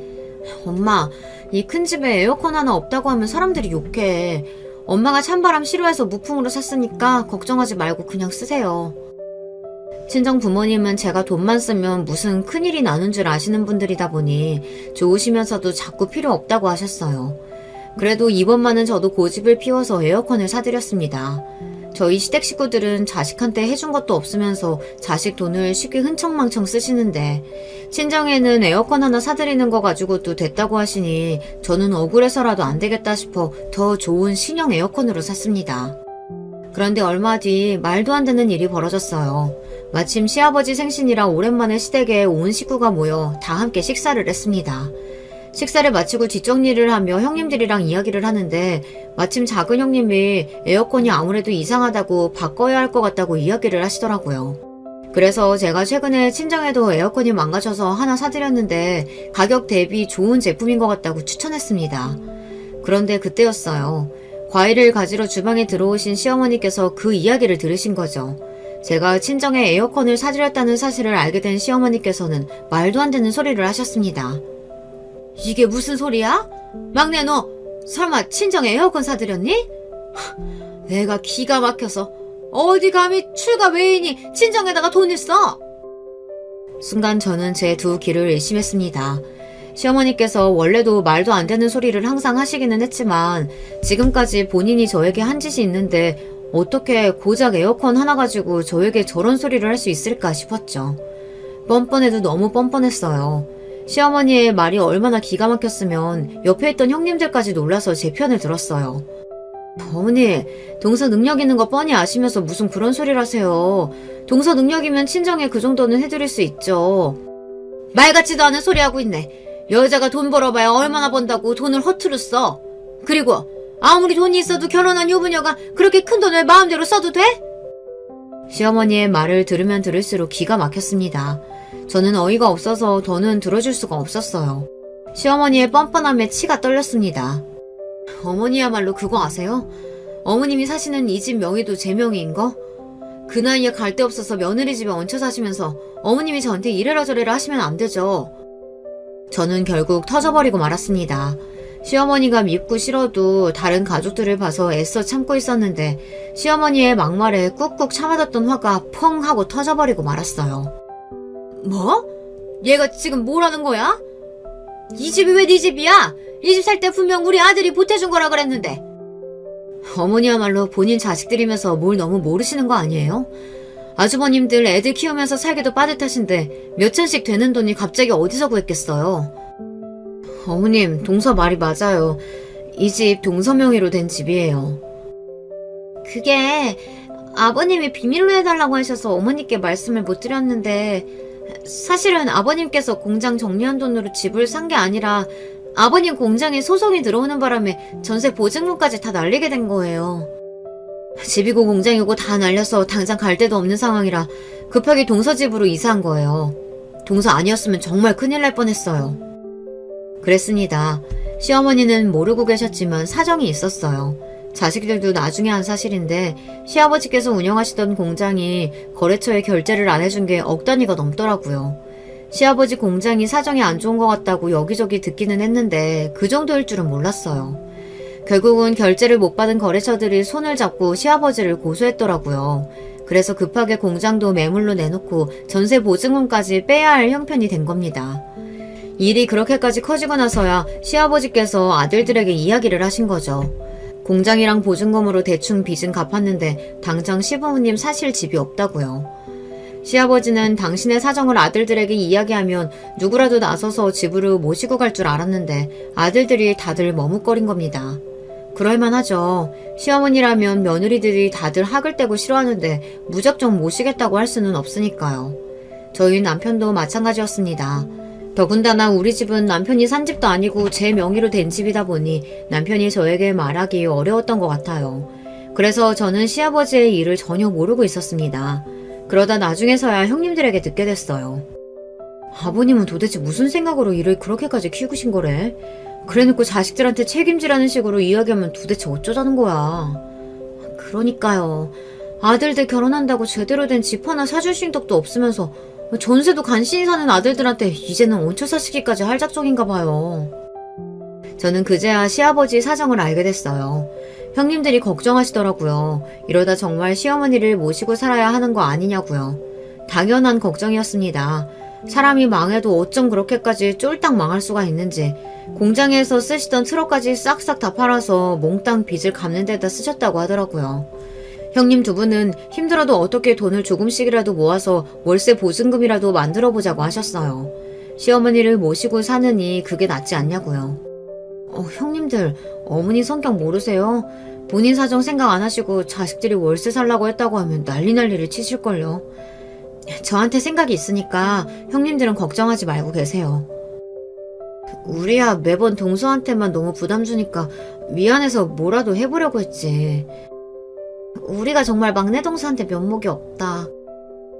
A: 엄마, 이 큰 집에 에어컨 하나 없다고 하면 사람들이 욕해. 엄마가 찬바람 싫어해서 무풍으로 샀으니까 걱정하지 말고 그냥 쓰세요. 친정 부모님은 제가 돈만 쓰면 무슨 큰일이 나는 줄 아시는 분들이다 보니 좋으시면서도 자꾸 필요 없다고 하셨어요. 그래도 이번만은 저도 고집을 피워서 에어컨을 사드렸습니다. 저희 시댁 식구들은 자식한테 해준 것도 없으면서 자식 돈을 쉽게 흥청망청 쓰시는데 친정에는 에어컨 하나 사드리는 거 가지고도 됐다고 하시니 저는 억울해서라도 안 되겠다 싶어 더 좋은 신형 에어컨으로 샀습니다. 그런데 얼마 뒤 말도 안 되는 일이 벌어졌어요. 마침 시아버지 생신이라 오랜만에 시댁에 온 식구가 모여 다 함께 식사를 했습니다. 식사를 마치고 뒷정리를 하며 형님들이랑 이야기를 하는데 마침 작은 형님이 에어컨이 아무래도 이상하다고 바꿔야 할 것 같다고 이야기를 하시더라고요. 그래서 제가 최근에 친정에도 에어컨이 망가져서 하나 사드렸는데 가격 대비 좋은 제품인 것 같다고 추천했습니다. 그런데 그때였어요. 과일을 가지러 주방에 들어오신 시어머니께서 그 이야기를 들으신 거죠. 제가 친정에 에어컨을 사드렸다는 사실을 알게 된 시어머니께서는 말도 안 되는 소리를 하셨습니다. 이게 무슨 소리야? 막내 너 설마 친정에 에어컨 사드렸니? 내가 기가 막혀서 어디 감히 출가 외인이 친정에다가 돈을 써? 순간 저는 제 두 귀를 의심했습니다. 시어머니께서 원래도 말도 안 되는 소리를 항상 하시기는 했지만 지금까지 본인이 저에게 한 짓이 있는데 어떻게 고작 에어컨 하나 가지고 저에게 저런 소리를 할 수 있을까 싶었죠. 뻔뻔해도 너무 뻔뻔했어요. 시어머니의 말이 얼마나 기가 막혔으면 옆에 있던 형님들까지 놀라서 제 편을 들었어요. 어머니, 동서 능력 있는 거 뻔히 아시면서 무슨 그런 소리를 하세요. 동서 능력이면 친정에 그 정도는 해드릴 수 있죠. 말 같지도 않은 소리 하고 있네. 여자가 돈 벌어봐야 얼마나 번다고 돈을 허투루 써. 그리고 아무리 돈이 있어도 결혼한 유부녀가 그렇게 큰 돈을 마음대로 써도 돼? 시어머니의 말을 들으면 들을수록 기가 막혔습니다. 저는 어이가 없어서 더는 들어줄 수가 없었어요. 시어머니의 뻔뻔함에 치가 떨렸습니다. 어머니야말로 그거 아세요? 어머님이 사시는 이 집 명의도 제 명의인 거? 그 나이에 갈 데 없어서 며느리 집에 얹혀 사시면서 어머님이 저한테 이래라 저래라 하시면 안 되죠. 저는 결국 터져버리고 말았습니다. 시어머니가 밉고 싫어도 다른 가족들을 봐서 애써 참고 있었는데 시어머니의 막말에 꾹꾹 참아뒀던 화가 펑 하고 터져버리고 말았어요. 뭐? 얘가 지금 뭐라는 거야? 이 집이 왜 네 집이야? 이 집 살 때 분명 우리 아들이 보태준 거라 그랬는데. 어머니야말로 본인 자식들이면서 뭘 너무 모르시는 거 아니에요? 아주버님들 애들 키우면서 살기도 빠듯하신데 몇천씩 되는 돈이 갑자기 어디서 구했겠어요? 어머님, 동서 말이 맞아요. 이 집 동서 명의로 된 집이에요. 그게 아버님이 비밀로 해달라고 하셔서 어머니께 말씀을 못 드렸는데 사실은 아버님께서 공장 정리한 돈으로 집을 산 게 아니라 아버님 공장에 소송이 들어오는 바람에 전세 보증금까지 다 날리게 된 거예요. 집이고 공장이고 다 날려서 당장 갈 데도 없는 상황이라 급하게 동서 집으로 이사한 거예요. 동서 아니었으면 정말 큰일 날 뻔했어요. 그랬습니다. 시어머니는 모르고 계셨지만 사정이 있었어요. 자식들도 나중에 한 사실인데 시아버지께서 운영하시던 공장이 거래처에 결제를 안 해준 게 억 단위가 넘더라고요. 시아버지 공장이 사정이 안 좋은 것 같다고 여기저기 듣기는 했는데 그 정도일 줄은 몰랐어요. 결국은 결제를 못 받은 거래처들이 손을 잡고 시아버지를 고소했더라고요. 그래서 급하게 공장도 매물로 내놓고 전세 보증금까지 빼야 할 형편이 된 겁니다. 일이 그렇게까지 커지고 나서야 시아버지께서 아들들에게 이야기를 하신 거죠. 공장이랑 보증금으로 대충 빚은 갚았는데 당장 시부모님 사실 집이 없다고요. 시아버지는 당신의 사정을 아들들에게 이야기하면 누구라도 나서서 집으로 모시고 갈 줄 알았는데 아들들이 다들 머뭇거린 겁니다. 그럴만하죠. 시어머니라면 며느리들이 다들 학을 떼고 싫어하는데 무작정 모시겠다고 할 수는 없으니까요. 저희 남편도 마찬가지였습니다. 더군다나 우리 집은 남편이 산 집도 아니고 제 명의로 된 집이다 보니 남편이 저에게 말하기 어려웠던 것 같아요. 그래서 저는 시아버지의 일을 전혀 모르고 있었습니다. 그러다 나중에서야 형님들에게 듣게 됐어요. 아버님은 도대체 무슨 생각으로 일을 그렇게까지 키우신 거래? 그래놓고 자식들한테 책임지라는 식으로 이야기하면 도대체 어쩌자는 거야. 그러니까요. 아들들 결혼한다고 제대로 된 집 하나 사줄 생각도 없으면서 전세도 간신히 사는 아들들한테 이제는 얹혀 사시기까지 할 작정인가 봐요. 저는 그제야 시아버지 사정을 알게 됐어요. 형님들이 걱정하시더라고요. 이러다 정말 시어머니를 모시고 살아야 하는 거 아니냐고요. 당연한 걱정이었습니다. 사람이 망해도 어쩜 그렇게까지 쫄딱 망할 수가 있는지, 공장에서 쓰시던 트럭까지 싹싹 다 팔아서 몽땅 빚을 갚는 데다 쓰셨다고 하더라고요. 형님 두 분은 힘들어도 어떻게 돈을 조금씩이라도 모아서 월세 보증금이라도 만들어보자고 하셨어요. 시어머니를 모시고 사느니 그게 낫지 않냐고요. 형님들, 어머니 성격 모르세요? 본인 사정 생각 안 하시고 자식들이 월세 살라고 했다고 하면 난리를 치실걸요. 저한테 생각이 있으니까 형님들은 걱정하지 말고 계세요. 우리야 매번 동서한테만 너무 부담 주니까 미안해서 뭐라도 해보려고 했지. 우리가 정말 막내 동서한테 면목이 없다.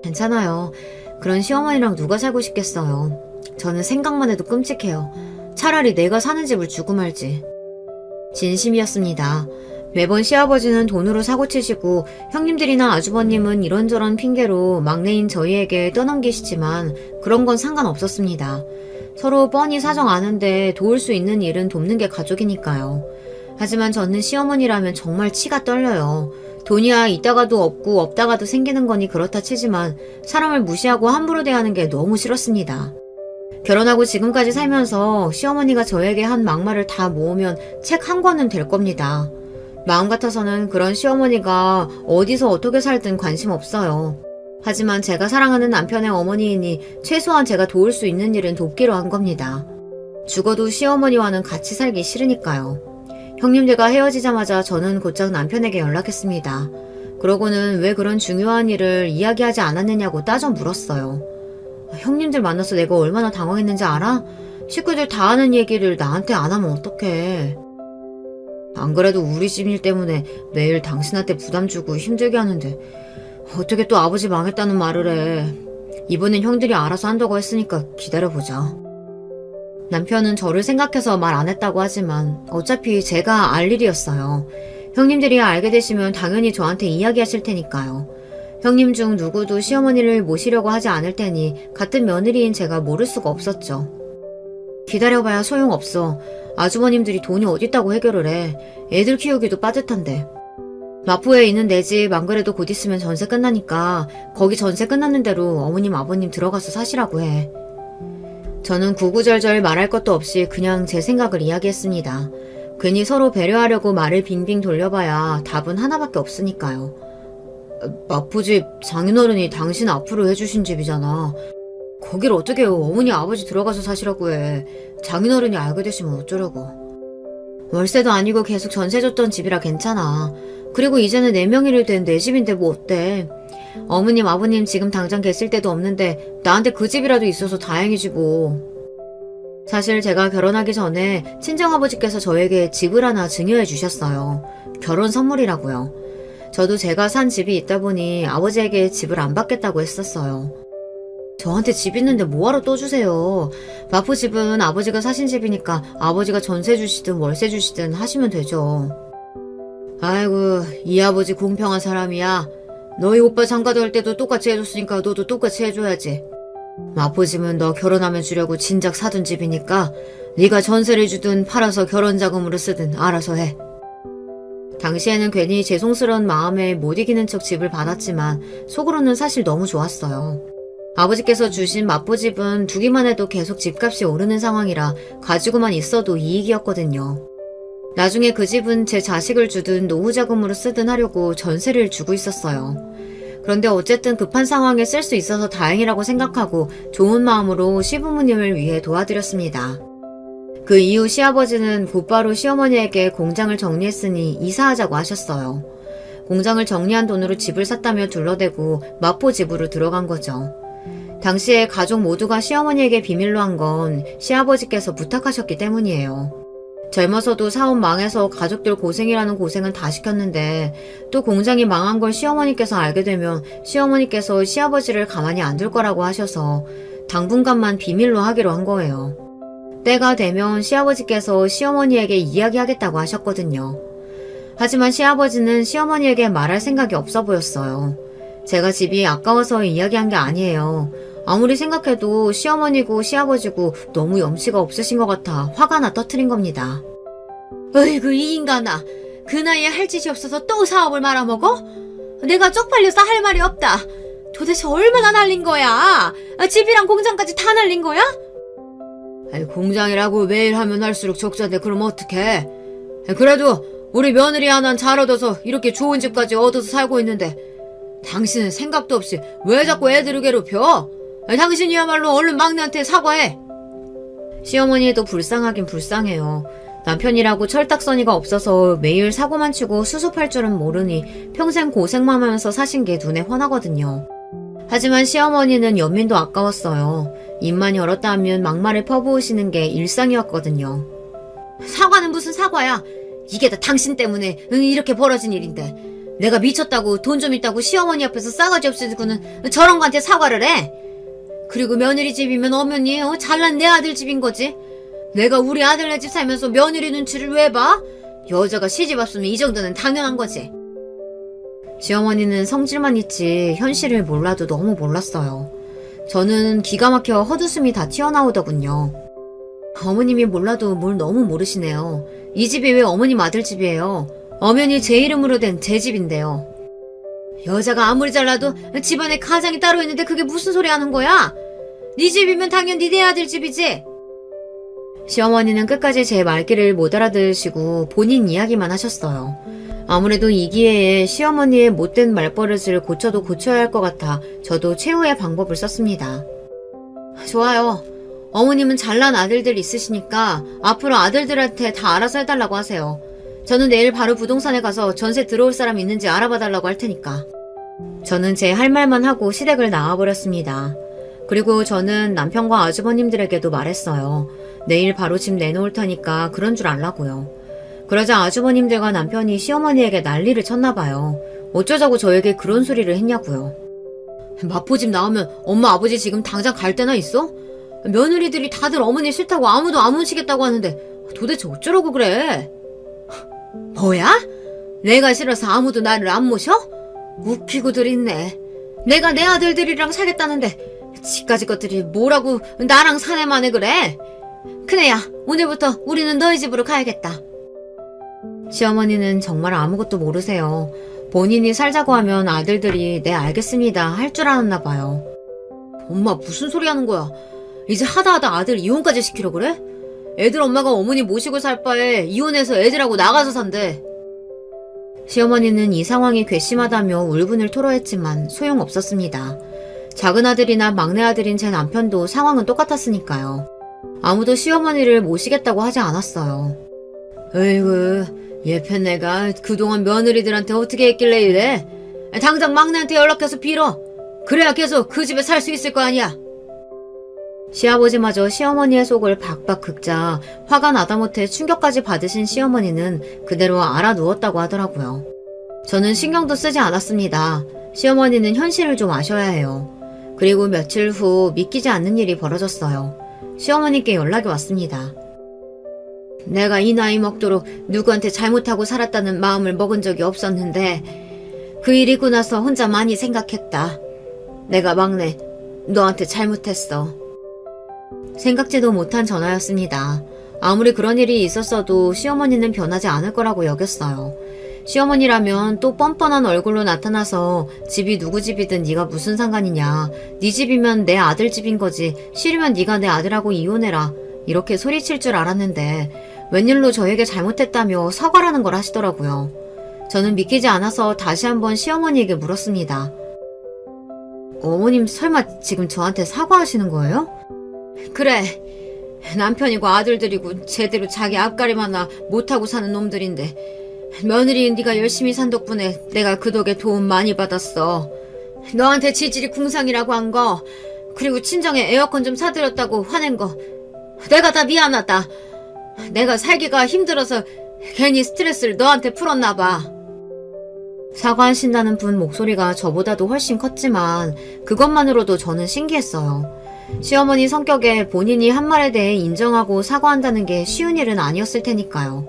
A: 괜찮아요. 그런 시어머니랑 누가 살고 싶겠어요. 저는 생각만 해도 끔찍해요. 차라리 내가 사는 집을 주고 말지. 진심이었습니다. 매번 시아버지는 돈으로 사고치시고 형님들이나 아주버님은 이런저런 핑계로 막내인 저희에게 떠넘기시지만 그런 건 상관없었습니다. 서로 뻔히 사정 아는데 도울 수 있는 일은 돕는 게 가족이니까요. 하지만 저는 시어머니라면 정말 치가 떨려요. 돈이야 있다가도 없고 없다가도 생기는 거니 그렇다 치지만 사람을 무시하고 함부로 대하는 게 너무 싫었습니다. 결혼하고 지금까지 살면서 시어머니가 저에게 한 막말을 다 모으면 책 한 권은 될 겁니다. 마음 같아서는 그런 시어머니가 어디서 어떻게 살든 관심 없어요. 하지만 제가 사랑하는 남편의 어머니이니 최소한 제가 도울 수 있는 일은 돕기로 한 겁니다. 죽어도 시어머니와는 같이 살기 싫으니까요. 형님들과 헤어지자마자 저는 곧장 남편에게 연락했습니다. 그러고는 왜 그런 중요한 일을 이야기하지 않았느냐고 따져 물었어요. 형님들 만나서 내가 얼마나 당황했는지 알아? 식구들 다 아는 얘기를 나한테 안 하면 어떡해. 안 그래도 우리 집 일 때문에 매일 당신한테 부담 주고 힘들게 하는데 어떻게 또 아버지 망했다는 말을 해. 이번엔 형들이 알아서 한다고 했으니까 기다려보자. 남편은 저를 생각해서 말 안 했다고 하지만 어차피 제가 알 일이었어요. 형님들이 알게 되시면 당연히 저한테 이야기하실 테니까요. 형님 중 누구도 시어머니를 모시려고 하지 않을 테니 같은 며느리인 제가 모를 수가 없었죠. 기다려봐야 소용없어. 아주머님들이 돈이 어딨다고 해결을 해. 애들 키우기도 빠듯한데. 마포에 있는 내 집 안 그래도 곧 있으면 전세 끝나니까 거기 전세 끝났는 대로 어머님 아버님 들어가서 사시라고 해. 저는 구구절절 말할 것도 없이 그냥 제 생각을 이야기했습니다. 괜히 서로 배려하려고 말을 빙빙 돌려봐야 답은 하나밖에 없으니까요. 마포집 장인어른이 당신 앞으로 해주신 집이잖아. 거길 어떻게 어머니 아버지 들어가서 사시라고 해. 장인어른이 알게 되시면 어쩌려고. 월세도 아니고 계속 전세 줬던 집이라 괜찮아. 그리고 이제는 내 명의로 된 내 집인데 뭐 어때. 어머님 아버님 지금 당장 계실 데도 없는데 나한테 그 집이라도 있어서 다행이지 뭐. 사실 제가 결혼하기 전에 친정아버지께서 저에게 집을 하나 증여해 주셨어요. 결혼 선물이라고요. 저도 제가 산 집이 있다 보니 아버지에게 집을 안 받겠다고 했었어요. 저한테 집 있는데 뭐하러 또 주세요. 마포 집은 아버지가 사신 집이니까 아버지가 전세 주시든 월세 주시든 하시면 되죠. 아이고, 이 아버지 공평한 사람이야. 너희 오빠 장가도 할 때도 똑같이 해줬으니까 너도 똑같이 해줘야지. 마포 집은 너 결혼하면 주려고 진작 사둔 집이니까 네가 전세를 주든 팔아서 결혼 자금으로 쓰든 알아서 해. 당시에는 괜히 죄송스러운 마음에 못 이기는 척 집을 받았지만 속으로는 사실 너무 좋았어요. 아버지께서 주신 마포집은 두기만 해도 계속 집값이 오르는 상황이라 가지고만 있어도 이익이었거든요. 나중에 그 집은 제 자식을 주든 노후 자금으로 쓰든 하려고 전세를 주고 있었어요. 그런데 어쨌든 급한 상황에 쓸 수 있어서 다행이라고 생각하고 좋은 마음으로 시부모님을 위해 도와드렸습니다. 그 이후 시아버지는 곧바로 시어머니에게 공장을 정리했으니 이사하자고 하셨어요. 공장을 정리한 돈으로 집을 샀다며 둘러대고 마포 집으로 들어간 거죠. 당시에 가족 모두가 시어머니에게 비밀로 한 건 시아버지께서 부탁하셨기 때문이에요. 젊어서도 사업 망해서 가족들 고생이라는 고생은 다 시켰는데 또 공장이 망한 걸 시어머니께서 알게 되면 시어머니께서 시아버지를 가만히 안 둘 거라고 하셔서 당분간만 비밀로 하기로 한 거예요. 때가 되면 시아버지께서 시어머니에게 이야기하겠다고 하셨거든요. 하지만 시아버지는 시어머니에게 말할 생각이 없어 보였어요. 제가 집이 아까워서 이야기한 게 아니에요. 아무리 생각해도 시어머니고 시아버지고 너무 염치가 없으신 것 같아 화가 나 터트린 겁니다. 어이구 이 인간아, 그 나이에 할 짓이 없어서 또 사업을 말아먹어? 내가 쪽팔려서 할 말이 없다. 도대체 얼마나 날린 거야? 집이랑 공장까지 다 날린 거야? 아이, 공장이라고 매일 하면 할수록 적자인데 그럼 어떡해? 그래도 우리 며느리 하나는 잘 얻어서 이렇게 좋은 집까지 얻어서 살고 있는데 당신은 생각도 없이 왜 자꾸 애들을 괴롭혀? 당신이야말로 얼른 막내한테 사과해. 시어머니도 불쌍하긴 불쌍해요. 남편이라고 철딱서니가 없어서 매일 사고만 치고 수습할 줄은 모르니 평생 고생만 하면서 사신 게 눈에 훤하거든요. 하지만 시어머니는 연민도 아까웠어요. 입만 열었다 하면 막말을 퍼부으시는 게 일상이었거든요. 사과는 무슨 사과야. 이게 다 당신 때문에 이렇게 벌어진 일인데 내가 미쳤다고 돈 좀 있다고 시어머니 앞에서 싸가지 없어지고는 저런 거한테 사과를 해. 그리고 며느리 집이면 엄연히 잘난 내 아들 집인 거지. 내가 우리 아들네 집 살면서 며느리 눈치를 왜 봐? 여자가 시집 왔으면 이 정도는 당연한 거지. 시어머니는 성질만 있지 현실을 몰라도 너무 몰랐어요. 저는 기가 막혀 헛웃음이 다 튀어나오더군요. 어머님이 몰라도 뭘 너무 모르시네요. 이 집이 왜 어머님 아들 집이에요? 엄연히 제 이름으로 된 제 집인데요. 여자가 아무리 잘나도 집안에 가장이 따로 있는데 그게 무슨 소리 하는 거야? 네 집이면 당연히 네 아들 집이지. 시어머니는 끝까지 제 말귀를 못 알아들으시고 본인 이야기만 하셨어요. 아무래도 이 기회에 시어머니의 못된 말버릇을 고쳐도 고쳐야 할 것 같아 저도 최후의 방법을 썼습니다. 좋아요. 어머님은 잘난 아들들 있으시니까 앞으로 아들들한테 다 알아서 해달라고 하세요. 저는 내일 바로 부동산에 가서 전세 들어올 사람 있는지 알아봐달라고 할 테니까. 저는 제 할 말만 하고 시댁을 나와버렸습니다. 그리고 저는 남편과 아주버님들에게도 말했어요. 내일 바로 집 내놓을 테니까 그런 줄 알라고요. 그러자 아주버님들과 남편이 시어머니에게 난리를 쳤나봐요. 어쩌자고 저에게 그런 소리를 했냐고요. 마포집 나오면 엄마 아버지 지금 당장 갈 데나 있어? 며느리들이 다들 어머니 싫다고 아무도 안 모시겠다고 하는데 도대체 어쩌라고 그래? 뭐야? 내가 싫어서 아무도 나를 안 모셔? 웃기고들 있네. 내가 내 아들들이랑 살겠다는데 지까지 것들이 뭐라고 나랑 사내만에 그래? 그래야 오늘부터 우리는 너희 집으로 가야겠다. 시어머니는 정말 아무것도 모르세요. 본인이 살자고 하면 아들들이 네 알겠습니다 할 줄 알았나 봐요. 엄마 무슨 소리 하는 거야? 이제 하다하다 아들 이혼까지 시키려 그래? 애들 엄마가 어머니 모시고 살 바에 이혼해서 애들하고 나가서 산대. 시어머니는 이 상황이 괘씸하다며 울분을 토로했지만 소용없었습니다. 작은 아들이나 막내 아들인 제 남편도 상황은 똑같았으니까요. 아무도 시어머니를 모시겠다고 하지 않았어요. 어이구, 예편네가 그동안 며느리들한테 어떻게 했길래 이래? 당장 막내한테 연락해서 빌어. 그래야 계속 그 집에 살 수 있을 거 아니야. 시아버지마저 시어머니의 속을 박박 긁자 화가 나다 못해 충격까지 받으신 시어머니는 그대로 알아 누웠다고 하더라고요. 저는 신경도 쓰지 않았습니다. 시어머니는 현실을 좀 아셔야 해요. 그리고 며칠 후 믿기지 않는 일이 벌어졌어요. 시어머니께 연락이 왔습니다. 내가 이 나이 먹도록 누구한테 잘못하고 살았다는 마음을 먹은 적이 없었는데 그 일 있고 나서 혼자 많이 생각했다. 내가 막내, 너한테 잘못했어. 생각지도 못한 전화였습니다. 아무리 그런 일이 있었어도 시어머니는 변하지 않을 거라고 여겼어요. 시어머니라면 또 뻔뻔한 얼굴로 나타나서 집이 누구 집이든 네가 무슨 상관이냐. 네 집이면 내 아들 집인 거지. 싫으면 네가 내 아들하고 이혼해라. 이렇게 소리칠 줄 알았는데 웬일로 저에게 잘못했다며 사과라는 걸 하시더라고요. 저는 믿기지 않아서 다시 한번 시어머니에게 물었습니다. 어머님 설마 지금 저한테 사과하시는 거예요? 그래. 남편이고 아들들이고 제대로 자기 앞가림 하나 못하고 사는 놈들인데 며느리인 네가 열심히 산 덕분에 내가 그 덕에 도움 많이 받았어. 너한테 지질이 궁상이라고 한 거, 그리고 친정에 에어컨 좀 사드렸다고 화낸 거, 내가 다 미안하다. 내가 살기가 힘들어서 괜히 스트레스를 너한테 풀었나 봐. 사과하신다는 분 목소리가 저보다도 훨씬 컸지만 그것만으로도 저는 신기했어요. 시어머니 성격에 본인이 한 말에 대해 인정하고 사과한다는 게 쉬운 일은 아니었을 테니까요.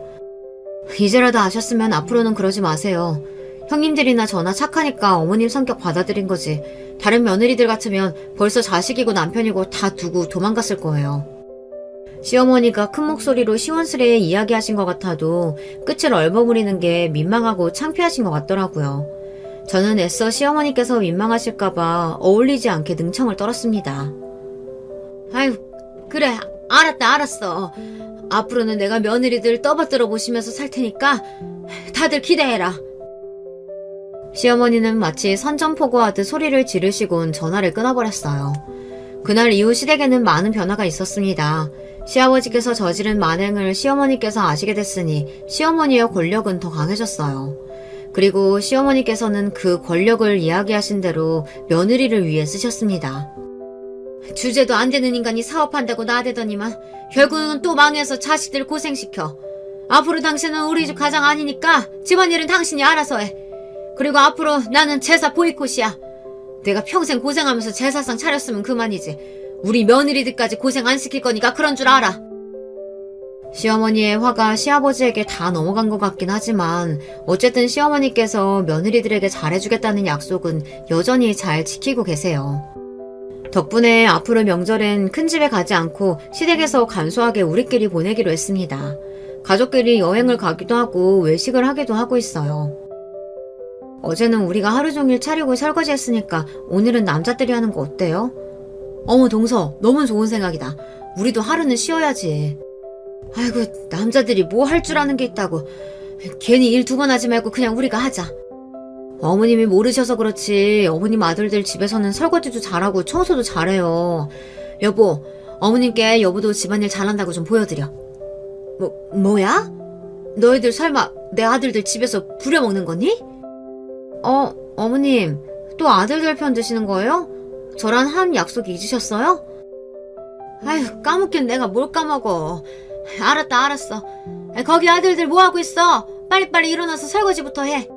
A: 이제라도 아셨으면 앞으로는 그러지 마세요. 형님들이나 저나 착하니까 어머님 성격 받아들인 거지. 다른 며느리들 같으면 벌써 자식이고 남편이고 다 두고 도망갔을 거예요. 시어머니가 큰 목소리로 시원스레 이야기하신 것 같아도 끝을 얼버무리는 게 민망하고 창피하신 것 같더라고요. 저는 애써 시어머니께서 민망하실까봐 어울리지 않게 능청을 떨었습니다. 아유, 그래, 알았어. 앞으로는 내가 며느리들 떠받들어 보시면서 살 테니까 다들 기대해라. 시어머니는 마치 선전포고하듯 소리를 지르시곤 전화를 끊어버렸어요. 그날 이후 시댁에는 많은 변화가 있었습니다. 시아버지께서 저지른 만행을 시어머니께서 아시게 됐으니 시어머니의 권력은 더 강해졌어요. 그리고 시어머니께서는 그 권력을 이야기하신 대로 며느리를 위해 쓰셨습니다. 주제도 안 되는 인간이 사업한다고 나대더니만 결국은 또 망해서 자식들 고생시켜. 앞으로 당신은 우리 집 가장 아니니까 집안일은 당신이 알아서 해. 그리고 앞으로 나는 제사 보이콧이야. 내가 평생 고생하면서 제사상 차렸으면 그만이지. 우리 며느리들까지 고생 안 시킬 거니까 그런 줄 알아. 시어머니의 화가 시아버지에게 다 넘어간 것 같긴 하지만 어쨌든 시어머니께서 며느리들에게 잘해주겠다는 약속은 여전히 잘 지키고 계세요. 덕분에 앞으로 명절엔 큰 집에 가지 않고 시댁에서 간소하게 우리끼리 보내기로 했습니다. 가족끼리 여행을 가기도 하고 외식을 하기도 하고 있어요. 어제는 우리가 하루 종일 차리고 설거지했으니까 오늘은 남자들이 하는 거 어때요? 어머 동서, 너무 좋은 생각이다. 우리도 하루는 쉬어야지. 아이고, 남자들이 뭐 할 줄 아는 게 있다고. 괜히 일 두 번 하지 말고 그냥 우리가 하자. 어머님이 모르셔서 그렇지 어머님 아들들 집에서는 설거지도 잘하고 청소도 잘해요. 여보, 어머님께 여보도 집안일 잘한다고 좀 보여드려. 뭐야? 너희들 설마 내 아들들 집에서 부려먹는 거니? 어머님, 또 아들들 편 드시는 거예요? 저랑 한 약속 잊으셨어요? 아휴, 까먹긴 내가 뭘 까먹어. 알았어. 거기 아들들 뭐하고 있어? 빨리빨리 일어나서 설거지부터 해.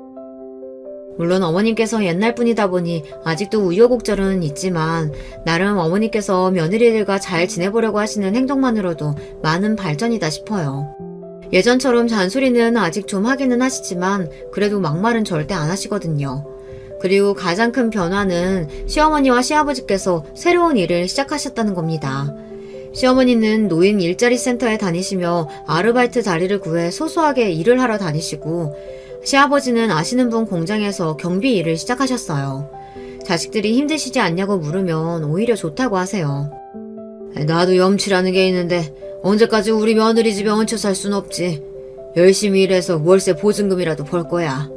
A: 물론 어머님께서 옛날 분이다 보니 아직도 우여곡절은 있지만 나름 어머니께서 며느리들과 잘 지내보려고 하시는 행동만으로도 많은 발전이다 싶어요. 예전처럼 잔소리는 아직 좀 하기는 하시지만 그래도 막말은 절대 안 하시거든요. 그리고 가장 큰 변화는 시어머니와 시아버지께서 새로운 일을 시작하셨다는 겁니다. 시어머니는 노인 일자리 센터에 다니시며 아르바이트 자리를 구해 소소하게 일을 하러 다니시고 시아버지는 아시는 분 공장에서 경비 일을 시작하셨어요. 자식들이 힘드시지 않냐고 물으면 오히려 좋다고 하세요. 나도 염치라는 게 있는데 언제까지 우리 며느리 집에 얹혀 살 순 없지. 열심히 일해서 월세 보증금이라도 벌 거야.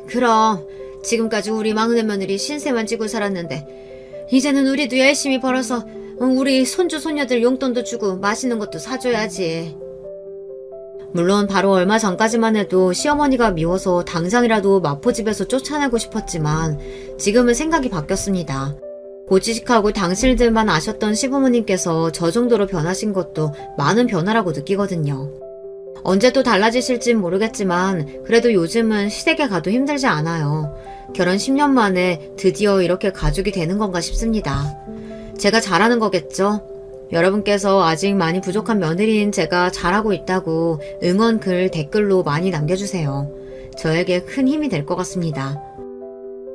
A: 그럼 지금까지 우리 막내 며느리 신세만 지고 살았는데 이제는 우리도 열심히 벌어서 우리 손주 손녀들 용돈도 주고 맛있는 것도 사줘야지. 물론 바로 얼마 전까지만 해도 시어머니가 미워서 당장이라도 마포집에서 쫓아내고 싶었지만 지금은 생각이 바뀌었습니다. 고지식하고 당신들만 아셨던 시부모님께서 저 정도로 변하신 것도 많은 변화라고 느끼거든요. 언제 또 달라지실진 모르겠지만 그래도 요즘은 시댁에 가도 힘들지 않아요. 결혼 10년 만에 드디어 이렇게 가족이 되는 건가 싶습니다. 제가 잘하는 거겠죠? 여러분께서 아직 많이 부족한 며느리인 제가 잘하고 있다고 응원 글 댓글로 많이 남겨주세요. 저에게 큰 힘이 될 것 같습니다.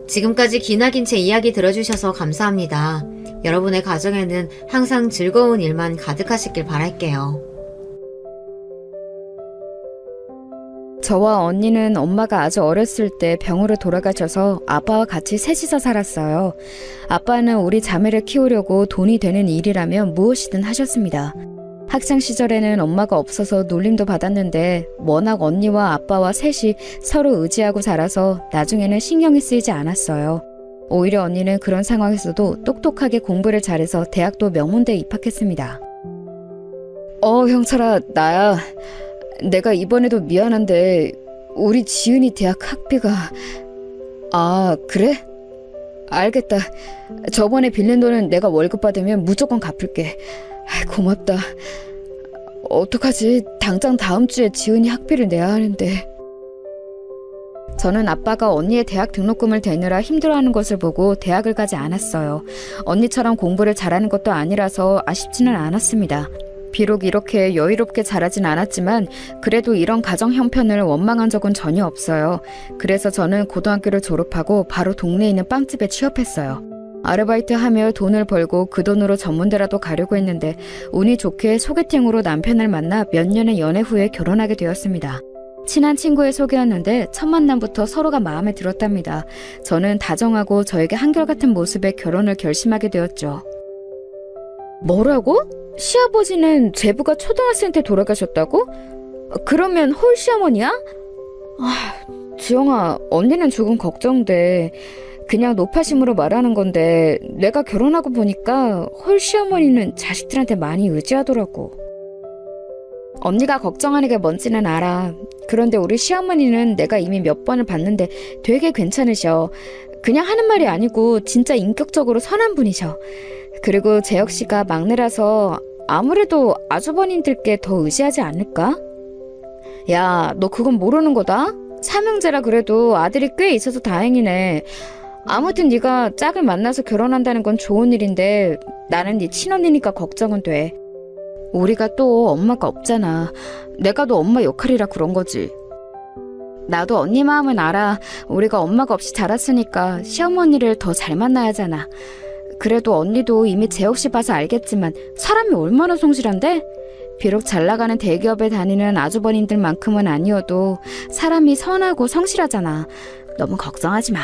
A: 지금까지 기나긴 제 이야기 들어주셔서 감사합니다. 여러분의 가정에는 항상 즐거운 일만 가득하시길 바랄게요.
B: 저와 언니는 엄마가 아주 어렸을 때 병으로 돌아가셔서 아빠와 같이 셋이서 살았어요. 아빠는 우리 자매를 키우려고 돈이 되는 일이라면 무엇이든 하셨습니다. 학창 시절에는 엄마가 없어서 놀림도 받았는데 워낙 언니와 아빠와 셋이 서로 의지하고 자라서 나중에는 신경이 쓰이지 않았어요. 오히려 언니는 그런 상황에서도 똑똑하게 공부를 잘해서 대학도 명문대에 입학했습니다. 형철아, 나야. 내가 이번에도 미안한데 우리 지은이 대학 학비가... 아, 그래? 알겠다. 저번에 빌린 돈은 내가 월급 받으면 무조건 갚을게. 고맙다. 어떡하지? 당장 다음 주에 지은이 학비를 내야 하는데. 저는 아빠가 언니의 대학 등록금을 대느라 힘들어하는 것을 보고 대학을 가지 않았어요. 언니처럼 공부를 잘하는 것도 아니라서 아쉽지는 않았습니다. 비록 이렇게 여유롭게 자라진 않았지만 그래도 이런 가정 형편을 원망한 적은 전혀 없어요. 그래서 저는 고등학교를 졸업하고 바로 동네에 있는 빵집에 취업했어요. 아르바이트하며 돈을 벌고 그 돈으로 전문대라도 가려고 했는데 운이 좋게 소개팅으로 남편을 만나 몇 년의 연애 후에 결혼하게 되었습니다. 친한 친구의 소개였는데 첫 만남부터 서로가 마음에 들었답니다. 저는 다정하고 저에게 한결같은 모습에 결혼을 결심하게 되었죠. 뭐라고? 시아버지는 제부가 초등학생 때 돌아가셨다고? 그러면 홀 시어머니야? 지영아, 언니는 조금 걱정돼. 그냥 노파심으로 말하는 건데 내가 결혼하고 보니까 홀 시어머니는 자식들한테 많이 의지하더라고. 언니가 걱정하는 게 뭔지는 알아. 그런데 우리 시어머니는 내가 이미 몇 번을 봤는데 되게 괜찮으셔. 그냥 하는 말이 아니고 진짜 인격적으로 선한 분이셔. 그리고 재혁 씨가 막내라서 아무래도 아주버님들께 더 의지하지 않을까? 야, 너 그건 모르는 거다? 삼형제라 그래도 아들이 꽤 있어서 다행이네. 아무튼 네가 짝을 만나서 결혼한다는 건 좋은 일인데 나는 네 친언니니까 걱정은 돼. 우리가 또 엄마가 없잖아. 내가 너 엄마 역할이라 그런 거지. 나도 언니 마음은 알아. 우리가 엄마가 없이 자랐으니까 시어머니를 더 잘 만나야 하잖아. 그래도 언니도 이미 재혁 씨 봐서 알겠지만 사람이 얼마나 성실한데? 비록 잘 나가는 대기업에 다니는 아주버님들만큼은 아니어도 사람이 선하고 성실하잖아. 너무 걱정하지 마.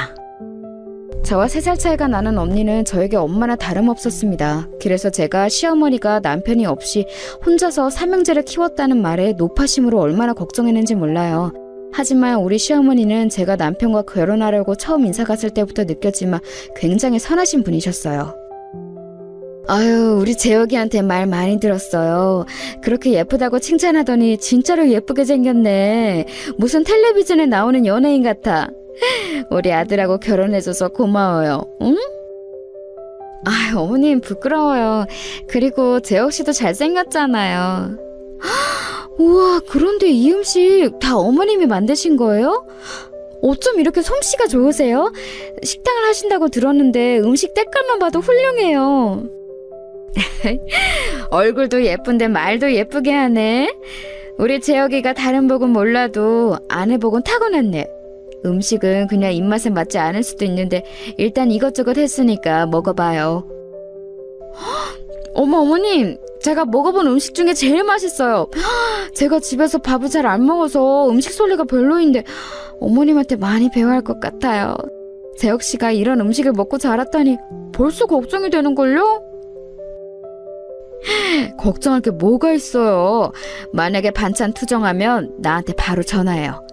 B: 저와 3살 차이가 나는 언니는 저에게 엄마나 다름없었습니다. 그래서 제가 시어머니가 남편이 없이 혼자서 삼형제를 키웠다는 말에 노파심으로 얼마나 걱정했는지 몰라요. 하지만 우리 시어머니는 제가 남편과 결혼하려고 처음 인사 갔을 때부터 느꼈지만 굉장히 선하신 분이셨어요. 아유, 우리 재혁이한테 말 많이 들었어요. 그렇게 예쁘다고 칭찬하더니 진짜로 예쁘게 생겼네. 무슨 텔레비전에 나오는 연예인 같아. 우리 아들하고 결혼해줘서 고마워요. 응? 아, 어머님 부끄러워요. 그리고 재혁 씨도 잘생겼잖아요. 우와, 그런데 이 음식 다 어머님이 만드신 거예요? 어쩜 이렇게 솜씨가 좋으세요? 식당을 하신다고 들었는데 음식 때깔만 봐도 훌륭해요. 얼굴도 예쁜데 말도 예쁘게 하네. 우리 재혁이가 다른 복은 몰라도 아내 복은 타고났네. 음식은 그냥 입맛에 맞지 않을 수도 있는데 일단 이것저것 했으니까 먹어봐요. 어머님, 제가 먹어본 음식 중에 제일 맛있어요. 제가 집에서 밥을 잘 안 먹어서 음식 소리가 별로인데 어머님한테 많이 배워야 할 것 같아요. 재혁 씨가 이런 음식을 먹고 자랐다니 벌써 걱정이 되는걸요? 걱정할 게 뭐가 있어요. 만약에 반찬 투정하면 나한테 바로 전화해요.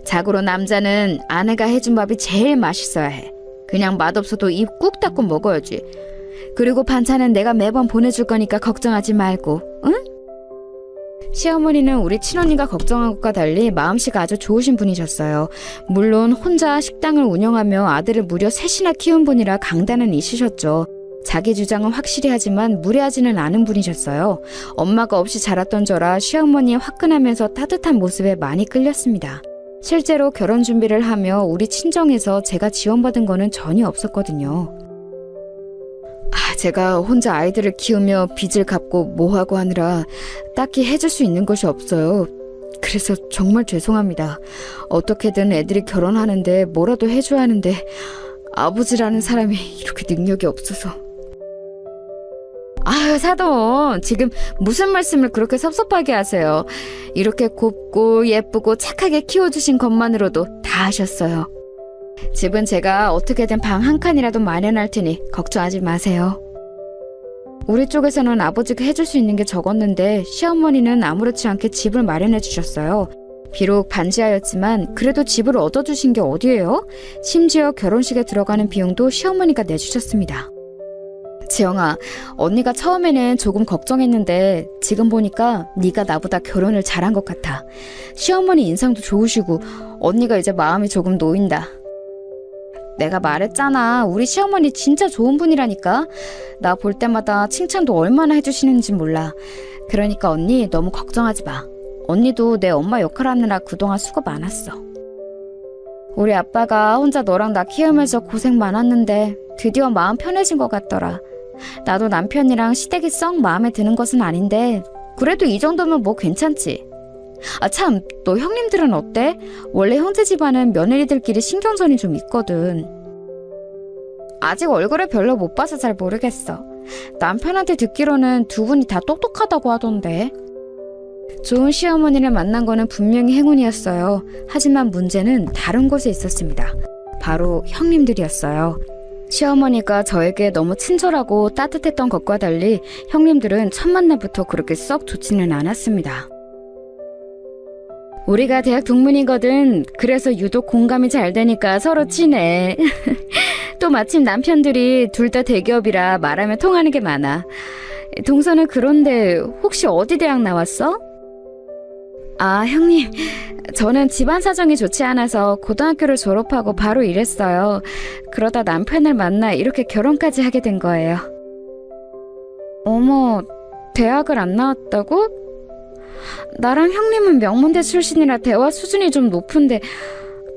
B: 자고로 남자는 아내가 해준 밥이 제일 맛있어야 해. 그냥 맛없어도 입 꾹 닫고 먹어야지. 그리고 반찬은 내가 매번 보내줄 거니까 걱정하지 말고, 응? 시어머니는 우리 친언니가 걱정한 것과 달리 마음씨가 아주 좋으신 분이셨어요. 물론 혼자 식당을 운영하며 아들을 무려 3이나 키운 분이라 강단은 있으셨죠. 자기 주장은 확실히 하지만 무례하지는 않은 분이셨어요. 엄마가 없이 자랐던 저라 시어머니의 화끈하면서 따뜻한 모습에 많이 끌렸습니다. 실제로 결혼 준비를 하며 우리 친정에서 제가 지원받은 거는 전혀 없었거든요. 제가 혼자 아이들을 키우며 빚을 갚고 뭐하고 하느라 딱히 해줄 수 있는 것이 없어요. 그래서 정말 죄송합니다. 어떻게든 애들이 결혼하는데 뭐라도 해줘야 하는데 아버지라는 사람이 이렇게 능력이 없어서. 아유, 사돈, 지금 무슨 말씀을 그렇게 섭섭하게 하세요. 이렇게 곱고 예쁘고 착하게 키워주신 것만으로도 다 하셨어요. 집은 제가 어떻게든 방 한 칸이라도 마련할 테니 걱정하지 마세요. 우리 쪽에서는 아버지가 해줄 수 있는 게 적었는데 시어머니는 아무렇지 않게 집을 마련해 주셨어요. 비록 반지하였지만 그래도 집을 얻어주신 게 어디예요? 심지어 결혼식에 들어가는 비용도 시어머니가 내주셨습니다. 지영아, 언니가 처음에는 조금 걱정했는데 지금 보니까 네가 나보다 결혼을 잘한 것 같아. 시어머니 인상도 좋으시고 언니가 이제 마음이 조금 놓인다. 내가 말했잖아. 우리 시어머니 진짜 좋은 분이라니까. 나 볼 때마다 칭찬도 얼마나 해주시는지 몰라. 그러니까 언니 너무 걱정하지 마. 언니도 내 엄마 역할 하느라 그동안 수고 많았어. 우리 아빠가 혼자 너랑 나 키우면서 고생 많았는데 드디어 마음 편해진 것 같더라. 나도 남편이랑 시댁이 썩 마음에 드는 것은 아닌데 그래도 이 정도면 뭐 괜찮지. 아 참, 너 형님들은 어때? 원래 형제 집안은 며느리들끼리 신경전이 좀 있거든. 아직 얼굴을 별로 못 봐서 잘 모르겠어. 남편한테 듣기로는 두 분이 다 똑똑하다고 하던데. 좋은 시어머니를 만난 거는 분명히 행운이었어요. 하지만 문제는 다른 곳에 있었습니다. 바로 형님들이었어요. 시어머니가 저에게 너무 친절하고 따뜻했던 것과 달리 형님들은 첫 만남부터 그렇게 썩 좋지는 않았습니다. 우리가 대학 동문이거든. 그래서 유독 공감이 잘 되니까 서로 친해. 또 마침 남편들이 둘 다 대기업이라 말하면 통하는 게 많아. 동서는 그런데 혹시 어디 대학 나왔어? 아, 형님. 저는 집안 사정이 좋지 않아서 고등학교를 졸업하고 바로 일했어요. 그러다 남편을 만나 이렇게 결혼까지 하게 된 거예요. 어머, 대학을 안 나왔다고? 나랑 형님은 명문대 출신이라 대화 수준이 좀 높은데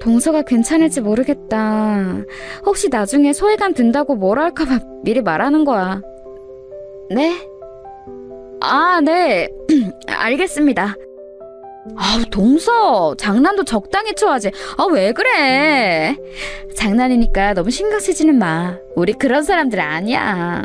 B: 동서가 괜찮을지 모르겠다. 혹시 나중에 소외감 든다고 뭐라 할까봐 미리 말하는 거야. 네? 아, 네. 알겠습니다. 아우, 동서, 장난도 적당히 쳐야지. 아, 왜 그래? 장난이니까 너무 신경 쓰지는 마. 우리 그런 사람들 아니야.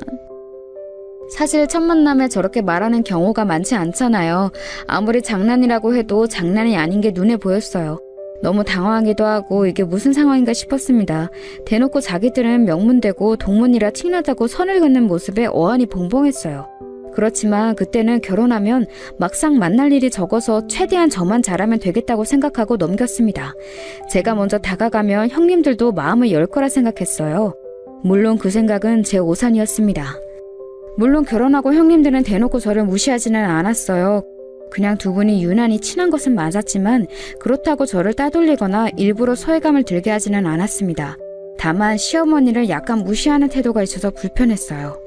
B: 사실 첫 만남에 저렇게 말하는 경우가 많지 않잖아요. 아무리 장난이라고 해도 장난이 아닌 게 눈에 보였어요. 너무 당황하기도 하고 이게 무슨 상황인가 싶었습니다. 대놓고 자기들은 명문대고 동문이라 칭나다고 선을 긋는 모습에 어안이 벙벙했어요. 그렇지만 그때는 결혼하면 막상 만날 일이 적어서 최대한 저만 잘하면 되겠다고 생각하고 넘겼습니다. 제가 먼저 다가가면 형님들도 마음을 열 거라 생각했어요. 물론 그 생각은 제 오산이었습니다. 물론 결혼하고 형님들은 대놓고 저를 무시하지는 않았어요. 그냥 두 분이 유난히 친한 것은 맞았지만 그렇다고 저를 따돌리거나 일부러 소외감을 들게 하지는 않았습니다. 다만 시어머니를 약간 무시하는 태도가 있어서 불편했어요.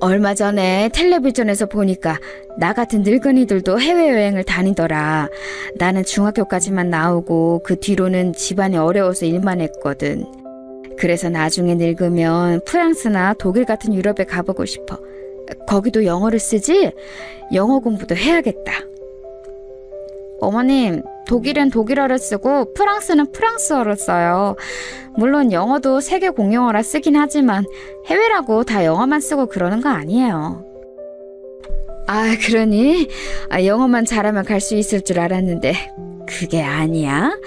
B: 얼마 전에 텔레비전에서 보니까 나 같은 늙은이들도 해외여행을 다니더라. 나는 중학교까지만 나오고 그 뒤로는 집안이 어려워서 일만 했거든. 그래서 나중에 늙으면 프랑스나 독일 같은 유럽에 가보고 싶어. 거기도 영어를 쓰지? 영어 공부도 해야겠다. 어머님, 독일은 독일어를 쓰고 프랑스는 프랑스어를 써요. 물론 영어도 세계 공용어라 쓰긴 하지만 해외라고 다 영어만 쓰고 그러는 거 아니에요. 아, 그러니? 영어만 잘하면 갈 수 있을 줄 알았는데 그게 아니야?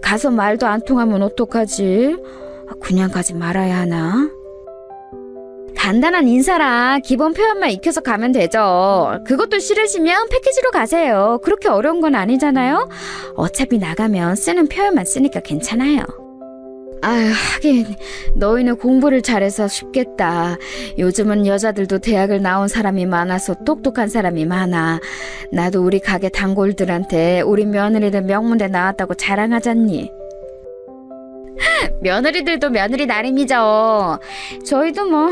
B: 가서 말도 안 통하면 어떡하지? 그냥 가지 말아야 하나? 간단한 인사랑 기본 표현만 익혀서 가면 되죠. 그것도 싫으시면 패키지로 가세요. 그렇게 어려운 건 아니잖아요. 어차피 나가면 쓰는 표현만 쓰니까 괜찮아요. 아유, 하긴 너희는 공부를 잘해서 쉽겠다. 요즘은 여자들도 대학을 나온 사람이 많아서 똑똑한 사람이 많아. 나도 우리 가게 단골들한테 우리 며느리들 명문대 나왔다고 자랑하잖니. 며느리들도 며느리 나름이죠. 저희도 뭐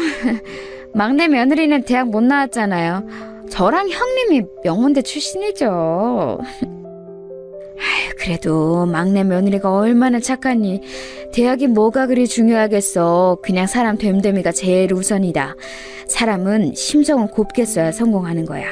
B: 막내 며느리는 대학 못 나왔잖아요. 저랑 형님이 명문대 출신이죠. 그래도 막내 며느리가 얼마나 착하니. 대학이 뭐가 그리 중요하겠어. 그냥 사람 됨됨이가 제일 우선이다. 사람은 심정을 곱게 써야 성공하는 거야.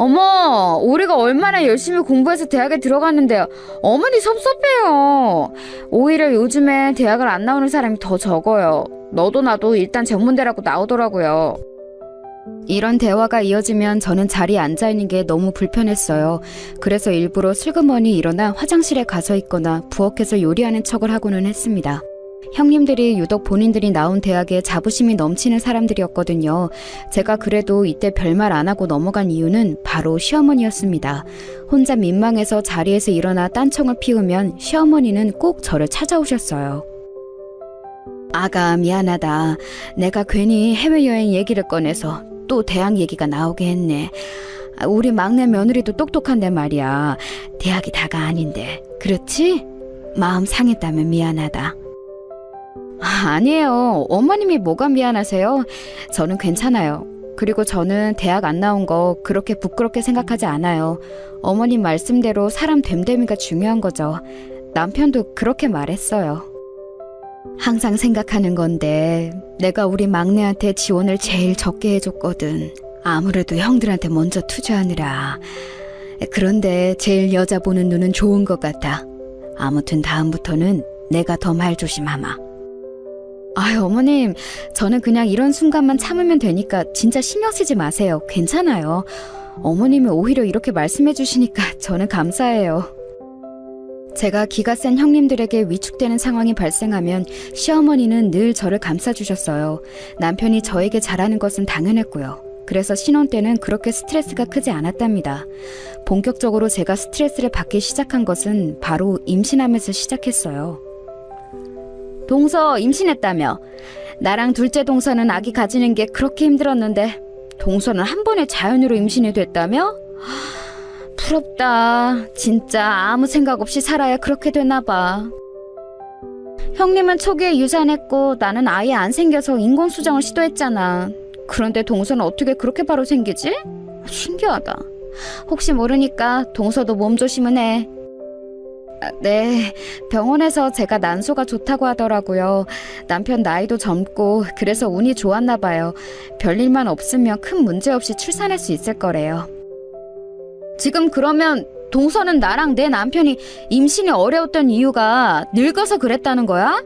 B: 어머, 우리가 얼마나 열심히 공부해서 대학에 들어갔는데요. 어머니 섭섭해요. 오히려 요즘에 대학을 안 나오는 사람이 더 적어요. 너도 나도 일단 전문대라고 나오더라고요. 이런 대화가 이어지면 저는 자리에 앉아있는 게 너무 불편했어요. 그래서 일부러 슬그머니 일어나 화장실에 가서 있거나 부엌에서 요리하는 척을 하고는 했습니다. 형님들이 유독 본인들이 나온 대학에 자부심이 넘치는 사람들이었거든요. 제가 그래도 이때 별말 안 하고 넘어간 이유는 바로 시어머니였습니다. 혼자 민망해서 자리에서 일어나 딴청을 피우면 시어머니는 꼭 저를 찾아오셨어요. 아가, 미안하다. 내가 괜히 해외여행 얘기를 꺼내서 또 대학 얘기가 나오게 했네. 우리 막내 며느리도 똑똑한데 말이야. 대학이 다가 아닌데. 그렇지? 마음 상했다면 미안하다. 아니에요. 어머님이 뭐가 미안하세요? 저는 괜찮아요. 그리고 저는 대학 안 나온 거 그렇게 부끄럽게 생각하지 않아요. 어머님 말씀대로 사람 됨됨이가 중요한 거죠. 남편도 그렇게 말했어요. 항상 생각하는 건데 내가 우리 막내한테 지원을 제일 적게 해줬거든. 아무래도 형들한테 먼저 투자하느라. 그런데 제일 여자 보는 눈은 좋은 것 같아. 아무튼 다음부터는 내가 더 말조심하마. 아유, 어머님, 저는 그냥 이런 순간만 참으면 되니까 진짜 신경 쓰지 마세요. 괜찮아요. 어머님이 오히려 이렇게 말씀해 주시니까 저는 감사해요. 제가 기가 센 형님들에게 위축되는 상황이 발생하면 시어머니는 늘 저를 감싸주셨어요. 남편이 저에게 잘하는 것은 당연했고요. 그래서 신혼 때는 그렇게 스트레스가 크지 않았답니다. 본격적으로 제가 스트레스를 받기 시작한 것은 바로 임신하면서 시작했어요. 동서 임신했다며. 나랑 둘째 동서는 아기 가지는 게 그렇게 힘들었는데 동서는 한 번에 자연으로 임신이 됐다며? 부럽다. 진짜 아무 생각 없이 살아야 그렇게 되나 봐. 형님은 초기에 유산했고 나는 아예 안 생겨서 인공수정을 시도했잖아. 그런데 동서는 어떻게 그렇게 바로 생기지? 신기하다. 혹시 모르니까 동서도 몸 조심은 해. 네, 병원에서 제가 난소가 좋다고 하더라고요. 남편 나이도 젊고 그래서 운이 좋았나 봐요. 별일만 없으면 큰 문제 없이 출산할 수 있을 거래요. 지금 그러면 동서는 나랑 내 남편이 임신이 어려웠던 이유가 늙어서 그랬다는 거야?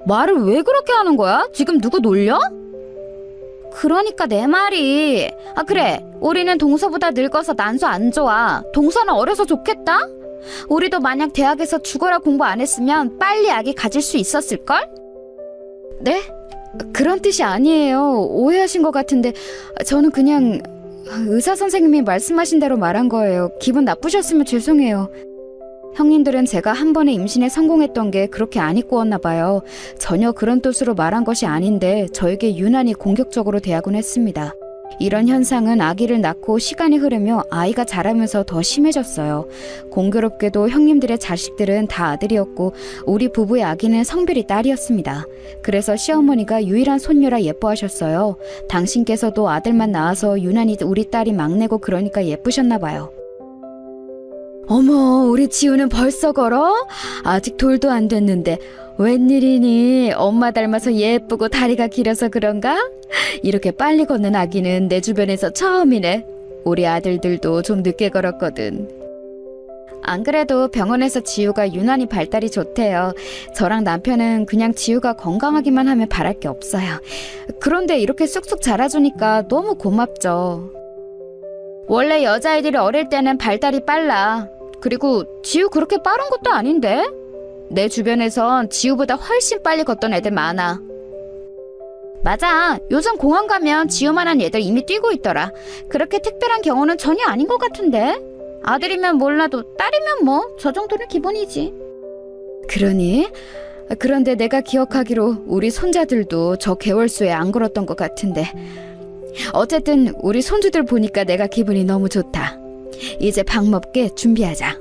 B: 말을 왜 그렇게 하는 거야? 지금 누구 놀려? 그러니까 내 말이. 그래, 우리는 동서보다 늙어서 난소 안 좋아. 동서는 어려서 좋겠다? 우리도 만약 대학에서 죽어라 공부 안 했으면 빨리 아기 가질 수 있었을걸? 네? 그런 뜻이 아니에요. 오해하신 것 같은데 저는 그냥 의사 선생님이 말씀하신 대로 말한 거예요. 기분 나쁘셨으면 죄송해요. 형님들은 제가 한 번에 임신에 성공했던 게 그렇게 안 이꼬웠나 봐요. 전혀 그런 뜻으로 말한 것이 아닌데 저에게 유난히 공격적으로 대하곤 했습니다. 이런 현상은 아기를 낳고 시간이 흐르며 아이가 자라면서 더 심해졌어요. 공교롭게도 형님들의 자식들은 다 아들이었고 우리 부부의 아기는 성별이 딸이었습니다. 그래서 시어머니가 유일한 손녀라 예뻐하셨어요. 당신께서도 아들만 낳아서 유난히 우리 딸이 막내고 그러니까 예쁘셨나 봐요. 어머, 우리 지우는 벌써 걸어? 아직 돌도 안 됐는데 웬일이니? 엄마 닮아서 예쁘고 다리가 길어서 그런가? 이렇게 빨리 걷는 아기는 내 주변에서 처음이네. 우리 아들들도 좀 늦게 걸었거든. 안 그래도 병원에서 지우가 유난히 발달이 좋대요. 저랑 남편은 그냥 지우가 건강하기만 하면 바랄 게 없어요. 그런데 이렇게 쑥쑥 자라주니까 너무 고맙죠. 원래 여자아이들이 어릴 때는 발달이 빨라. 그리고 지우 그렇게 빠른 것도 아닌데? 내 주변에선 지우보다 훨씬 빨리 걷던 애들 많아. 맞아. 요즘 공원 가면 지우만한 애들 이미 뛰고 있더라. 그렇게 특별한 경우는 전혀 아닌 것 같은데? 아들이면 몰라도 딸이면 뭐 저 정도는 기본이지. 그러니? 그런데 내가 기억하기로 우리 손자들도 저 개월수에 안 걸었던 것 같은데. 어쨌든 우리 손주들 보니까 내가 기분이 너무 좋다. 이제 밥 먹게 준비하자.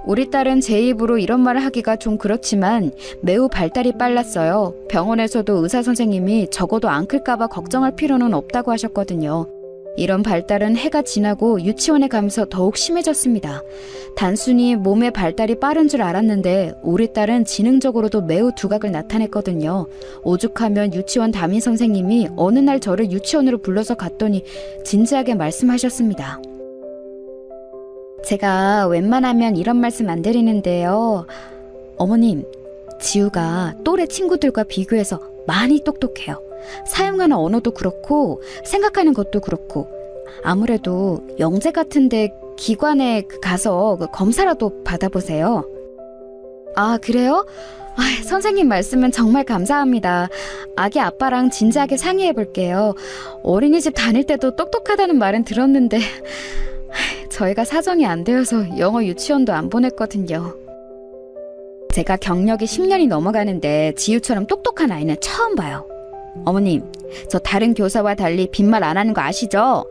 B: 우리 딸은 제 입으로 이런 말을 하기가 좀 그렇지만 매우 발달이 빨랐어요. 병원에서도 의사 선생님이 적어도 안 클까봐 걱정할 필요는 없다고 하셨거든요. 이런 발달은 해가 지나고 유치원에 가면서 더욱 심해졌습니다. 단순히 몸의 발달이 빠른 줄 알았는데 우리 딸은 지능적으로도 매우 두각을 나타냈거든요. 오죽하면 유치원 담임 선생님이 어느 날 저를 유치원으로 불러서 갔더니 진지하게 말씀하셨습니다. 제가 웬만하면 이런 말씀 안 드리는데요. 어머님, 지우가 또래 친구들과 비교해서 많이 똑똑해요. 사용하는 언어도 그렇고 생각하는 것도 그렇고 아무래도 영재 같은데 기관에 가서 검사라도 받아보세요. 아, 그래요? 선생님 말씀은 정말 감사합니다. 아기 아빠랑 진지하게 상의해볼게요. 어린이집 다닐 때도 똑똑하다는 말은 들었는데 저희가 사정이 안 되어서 영어 유치원도 안 보냈거든요. 제가 경력이 10년이 넘어가는데 지우처럼 똑똑한 아이는 처음 봐요. 어머님, 저 다른 교사와 달리 빈말 안 하는 거 아시죠?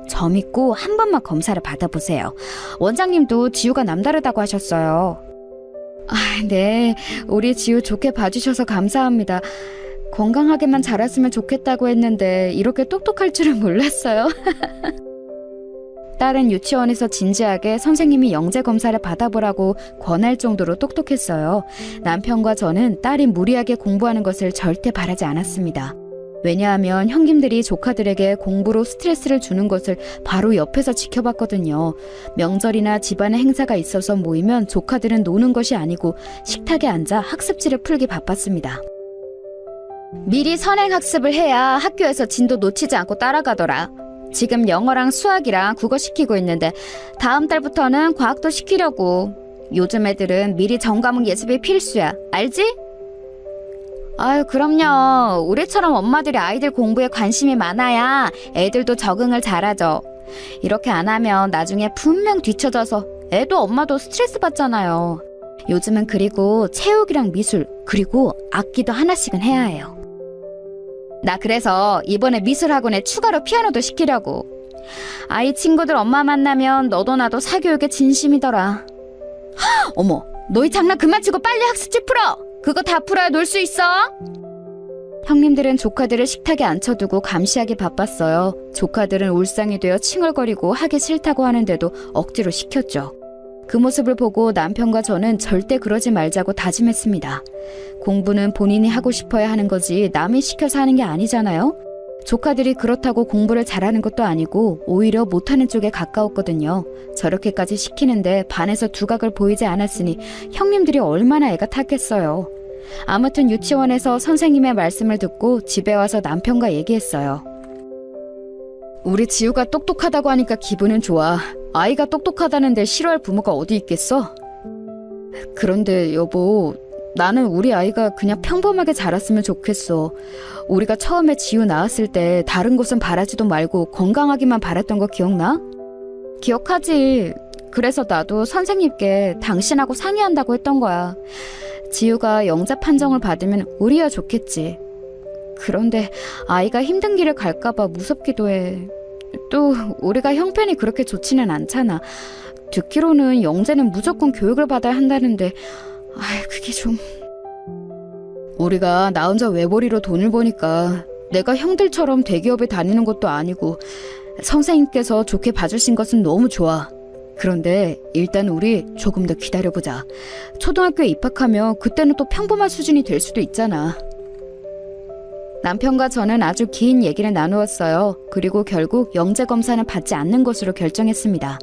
B: 저 믿고 한 번만 검사를 받아보세요. 원장님도 지우가 남다르다고 하셨어요. 네, 우리 지우 좋게 봐주셔서 감사합니다. 건강하게만 자랐으면 좋겠다고 했는데 이렇게 똑똑할 줄은 몰랐어요. 딸은 유치원에서 진지하게 선생님이 영재 검사를 받아보라고 권할 정도로 똑똑했어요. 남편과 저는 딸이 무리하게 공부하는 것을 절대 바라지 않았습니다. 왜냐하면 형님들이 조카들에게 공부로 스트레스를 주는 것을 바로 옆에서 지켜봤거든요. 명절이나 집안의 행사가 있어서 모이면 조카들은 노는 것이 아니고 식탁에 앉아 학습지를 풀기 바빴습니다. 미리 선행학습을 해야 학교에서 진도 놓치지 않고 따라가더라. 지금 영어랑 수학이랑 국어 시키고 있는데 다음 달부터는 과학도 시키려고. 요즘 애들은 미리 전과목 예습이 필수야. 알지? 아유, 그럼요. 우리처럼 엄마들이 아이들 공부에 관심이 많아야 애들도 적응을 잘하죠. 이렇게 안 하면 나중에 분명 뒤처져서 애도 엄마도 스트레스 받잖아요. 요즘은 그리고 체육이랑 미술, 그리고 악기도 하나씩은 해야 해요. 나 그래서 이번에 미술학원에 추가로 피아노도 시키려고. 아이 친구들 엄마 만나면 너도 나도 사교육에 진심이더라. 헉, 어머, 너희 장난 그만 치고 빨리 학습지 풀어. 그거 다 풀어야 놀 수 있어. 형님들은 조카들을 식탁에 앉혀두고 감시하기 바빴어요. 조카들은 울상이 되어 칭얼거리고 하기 싫다고 하는데도 억지로 시켰죠. 그 모습을 보고 남편과 저는 절대 그러지 말자고 다짐했습니다. 공부는 본인이 하고 싶어야 하는 거지 남이 시켜서 하는 게 아니잖아요. 조카들이 그렇다고 공부를 잘하는 것도 아니고 오히려 못하는 쪽에 가까웠거든요. 저렇게까지 시키는데 반에서 두각을 보이지 않았으니 형님들이 얼마나 애가 탔겠어요. 아무튼 유치원에서 선생님의 말씀을 듣고 집에 와서 남편과 얘기했어요. 우리 지우가 똑똑하다고 하니까 기분은 좋아. 아이가 똑똑하다는데 싫어할 부모가 어디 있겠어? 그런데 여보, 나는 우리 아이가 그냥 평범하게 자랐으면 좋겠어. 우리가 처음에 지우 낳았을 때 다른 곳은 바라지도 말고 건강하기만 바랐던 거 기억나? 기억하지. 그래서 나도 선생님께 당신하고 상의한다고 했던 거야. 지우가 영재 판정을 받으면 우리야 좋겠지. 그런데 아이가 힘든 길을 갈까봐 무섭기도 해. 또 우리가 형편이 그렇게 좋지는 않잖아. 듣기로는 영재는 무조건 교육을 받아야 한다는데 그게 좀... 우리가 나 혼자 외벌이로 돈을 버니까 내가 형들처럼 대기업에 다니는 것도 아니고 선생님께서 좋게 봐주신 것은 너무 좋아. 그런데 일단 우리 조금 더 기다려보자. 초등학교에 입학하면 그때는 또 평범한 수준이 될 수도 있잖아. 남편과 저는 아주 긴 얘기를 나누었어요. 그리고 결국 영재 검사는 받지 않는 것으로 결정했습니다.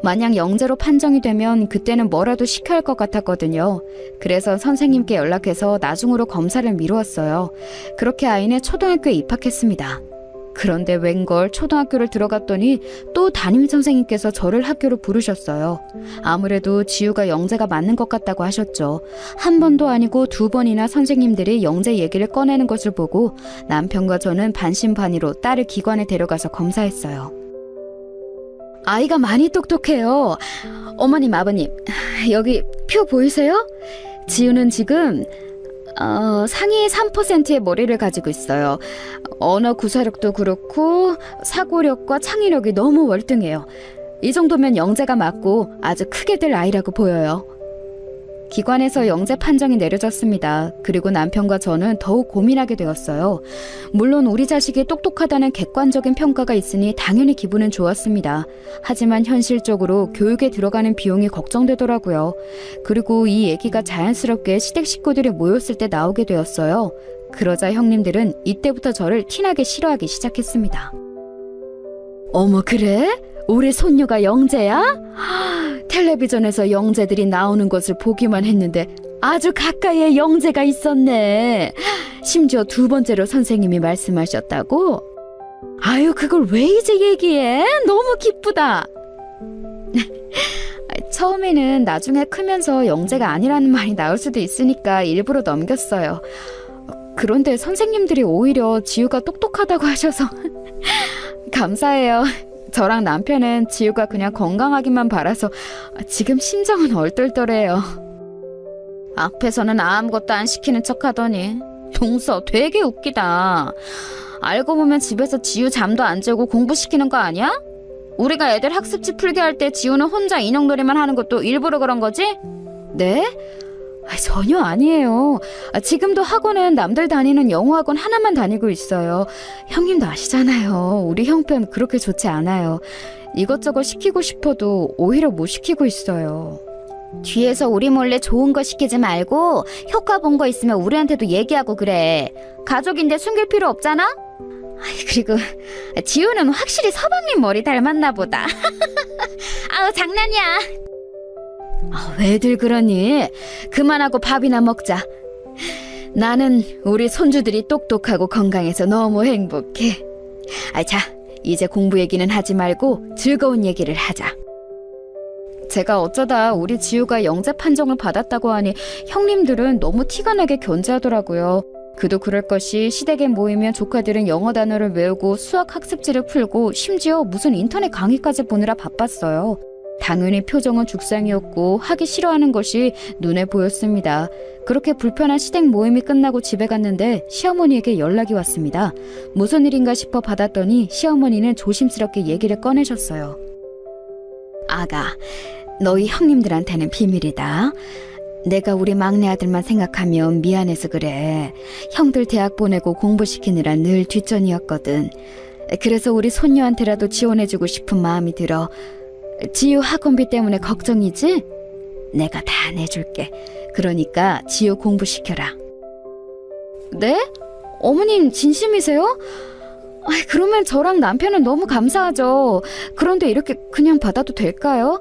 B: 만약 영재로 판정이 되면 그때는 뭐라도 시켜야 할 것 같았거든요. 그래서 선생님께 연락해서 나중으로 검사를 미루었어요. 그렇게 아이는 초등학교에 입학했습니다. 그런데 웬걸 초등학교를 들어갔더니 또 담임선생님께서 저를 학교로 부르셨어요. 아무래도 지우가 영재가 맞는 것 같다고 하셨죠. 한 번도 아니고 2번이나 선생님들이 영재 얘기를 꺼내는 것을 보고 남편과 저는 반신반의로 딸을 기관에 데려가서 검사했어요. 아이가 많이 똑똑해요. 어머님, 아버님, 여기 표 보이세요? 지우는 지금 상위 3%의 머리를 가지고 있어요. 언어 구사력도 그렇고 사고력과 창의력이 너무 월등해요. 이 정도면 영재가 맞고 아주 크게 될 아이라고 보여요. 기관에서 영재 판정이 내려졌습니다. 그리고 남편과 저는 더욱 고민하게 되었어요. 물론 우리 자식이 똑똑하다는 객관적인 평가가 있으니 당연히 기분은 좋았습니다. 하지만 현실적으로 교육에 들어가는 비용이 걱정되더라고요. 그리고 이 얘기가 자연스럽게 시댁 식구들이 모였을 때 나오게 되었어요. 그러자 형님들은 이때부터 저를 티나게 싫어하기 시작했습니다. 어머, 그래? 우리 손녀가 영재야? 텔레비전에서 영재들이 나오는 것을 보기만 했는데 아주 가까이에 영재가 있었네. 심지어 2번째로 선생님이 말씀하셨다고? 아유, 그걸 왜 이제 얘기해? 너무 기쁘다. 처음에는 나중에 크면서 영재가 아니라는 말이 나올 수도 있으니까 일부러 넘겼어요. 그런데 선생님들이 오히려 지우가 똑똑하다고 하셔서 감사해요. 저랑 남편은 지우가 그냥 건강하기만 바라서 지금 심정은 얼떨떨해요. 앞에서는 아무것도 안 시키는 척하더니 동서 되게 웃기다. 알고 보면 집에서 지우 잠도 안 재고 공부시키는 거 아니야? 우리가 애들 학습지 풀게 할 때 지우는 혼자 인형놀이만 하는 것도 일부러 그런 거지? 네? 전혀 아니에요. 지금도 학원은 남들 다니는 영어학원 하나만 다니고 있어요. 형님도 아시잖아요. 우리 형편 그렇게 좋지 않아요. 이것저것 시키고 싶어도 오히려 못 시키고 있어요. 뒤에서 우리 몰래 좋은 거 시키지 말고 효과 본 거 있으면 우리한테도 얘기하고 그래. 가족인데 숨길 필요 없잖아? 그리고 지우는 확실히 서방님 머리 닮았나 보다. 아우 장난이야. 왜들 그러니? 그만하고 밥이나 먹자. 나는 우리 손주들이 똑똑하고 건강해서 너무 행복해. 자, 이제 공부 얘기는 하지 말고 즐거운 얘기를 하자. 제가 어쩌다 우리 지우가 영재 판정을 받았다고 하니 형님들은 너무 티가 나게 견제하더라고요. 그도 그럴 것이 시댁에 모이면 조카들은 영어 단어를 외우고 수학 학습지를 풀고 심지어 무슨 인터넷 강의까지 보느라 바빴어요. 당연히 표정은 죽상이었고 하기 싫어하는 것이 눈에 보였습니다. 그렇게 불편한 시댁 모임이 끝나고 집에 갔는데 시어머니에게 연락이 왔습니다. 무슨 일인가 싶어 받았더니 시어머니는 조심스럽게 얘기를 꺼내셨어요. 아가, 너희 형님들한테는 비밀이다. 내가 우리 막내 아들만 생각하면 미안해서 그래. 형들 대학 보내고 공부시키느라 늘 뒷전이었거든. 그래서 우리 손녀한테라도 지원해주고 싶은 마음이 들어. 지우 학원비 때문에 걱정이지? 내가 다 내줄게. 그러니까 지우 공부시켜라. 네? 어머님 진심이세요? 그러면 저랑 남편은 너무 감사하죠. 그런데 이렇게 그냥 받아도 될까요?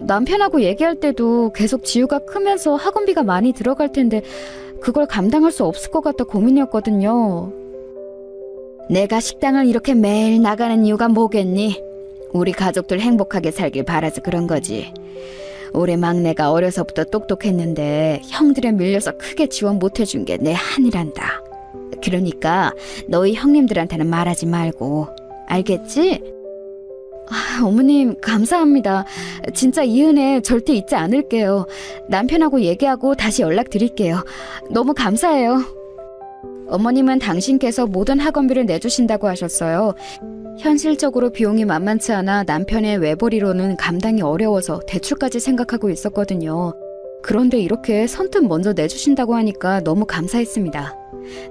B: 남편하고 얘기할 때도 계속 지우가 크면서 학원비가 많이 들어갈 텐데 그걸 감당할 수 없을 것 같아 고민이었거든요. 내가 식당을 이렇게 매일 나가는 이유가 뭐겠니? 우리 가족들 행복하게 살길 바라서 그런 거지. 우리 막내가 어려서부터 똑똑했는데 형들에 밀려서 크게 지원 못해준 게 내 한이란다. 그러니까 너희 형님들한테는 말하지 말고. 알겠지? 어머님 감사합니다. 진짜 이 은혜 절대 잊지 않을게요. 남편하고 얘기하고 다시 연락드릴게요. 너무 감사해요. 어머님은 당신께서 모든 학원비를 내주신다고 하셨어요. 현실적으로 비용이 만만치 않아 남편의 외벌이로는 감당이 어려워서 대출까지 생각하고 있었거든요. 그런데 이렇게 선뜻 먼저 내주신다고 하니까 너무 감사했습니다.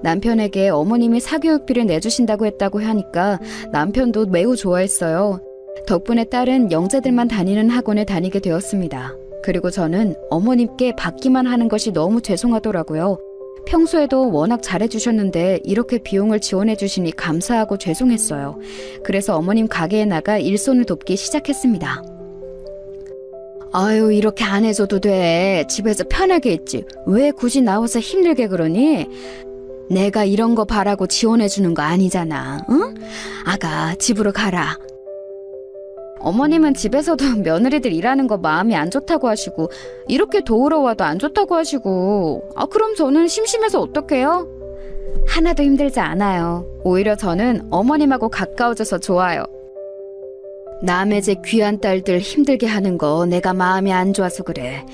B: 남편에게 어머님이 사교육비를 내주신다고 했다고 하니까 남편도 매우 좋아했어요. 덕분에 딸은 영재들만 다니는 학원에 다니게 되었습니다. 그리고 저는 어머님께 받기만 하는 것이 너무 죄송하더라고요. 평소에도 워낙 잘해주셨는데 이렇게 비용을 지원해주시니 감사하고 죄송했어요. 그래서 어머님 가게에 나가 일손을 돕기 시작했습니다. 아유, 이렇게 안 해줘도 돼. 집에서 편하게 있지. 왜 굳이 나와서 힘들게 그러니? 내가 이런 거 바라고 지원해주는 거 아니잖아. 응? 아가, 집으로 가라. 어머님은 집에서도 며느리들 일하는 거 마음이 안 좋다고 하시고 이렇게 도우러 와도 안 좋다고 하시고 그럼 저는 심심해서 어떡해요? 하나도 힘들지 않아요. 오히려 저는 어머님하고 가까워져서 좋아요. 남의 집 귀한 딸들 힘들게 하는 거 내가 마음이 안 좋아서 그래.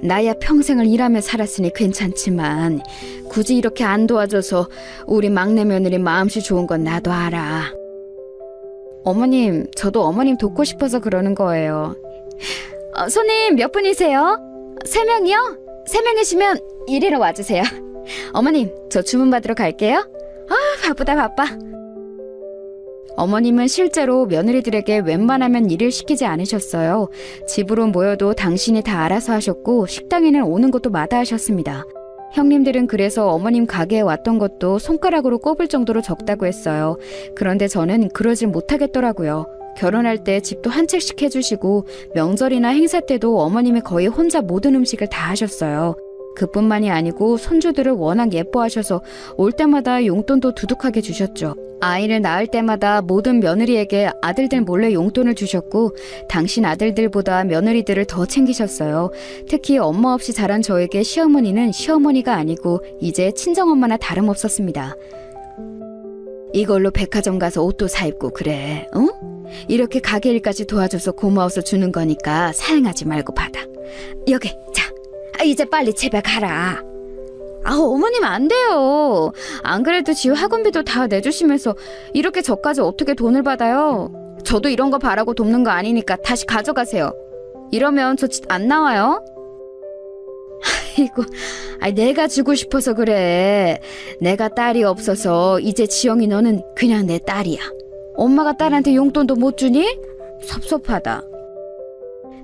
B: 나야 평생을 일하며 살았으니 괜찮지만 굳이 이렇게 안 도와줘서 우리 막내 며느리 마음씨 좋은 건 나도 알아. 어머님, 저도 어머님 돕고 싶어서 그러는 거예요. 손님 몇 분이세요? 3명이요? 3명이시면 이리로 와주세요. 어머님, 저 주문 받으러 갈게요. 바쁘다 바빠. 어머님은 실제로 며느리들에게 웬만하면 일을 시키지 않으셨어요. 집으로 모여도 당신이 다 알아서 하셨고 식당에는 오는 것도 마다하셨습니다. 형님들은 그래서 어머님 가게에 왔던 것도 손가락으로 꼽을 정도로 적다고 했어요. 그런데 저는 그러질 못하겠더라고요. 결혼할 때 집도 한 채씩 해주시고 명절이나 행사 때도 어머님이 거의 혼자 모든 음식을 다 하셨어요. 그뿐만이 아니고 손주들을 워낙 예뻐하셔서 올 때마다 용돈도 두둑하게 주셨죠. 아이를 낳을 때마다 모든 며느리에게 아들들 몰래 용돈을 주셨고 당신 아들들보다 며느리들을 더 챙기셨어요. 특히 엄마 없이 자란 저에게 시어머니는 시어머니가 아니고 이제 친정엄마나 다름없었습니다. 이걸로 백화점 가서 옷도 사입고 그래, 응? 이렇게 가게 일까지 도와줘서 고마워서 주는 거니까 사양하지 말고 받아. 여기, 자, 이제 빨리 집에 가라. 어머님 안 돼요. 안 그래도 지우 학원비도 다 내주시면서 이렇게 저까지 어떻게 돈을 받아요? 저도 이런 거 바라고 돕는 거 아니니까 다시 가져가세요. 이러면 저 집 안 나와요? 아이고, 내가 주고 싶어서 그래. 내가 딸이 없어서 이제 지영이 너는 그냥 내 딸이야. 엄마가 딸한테 용돈도 못 주니? 섭섭하다.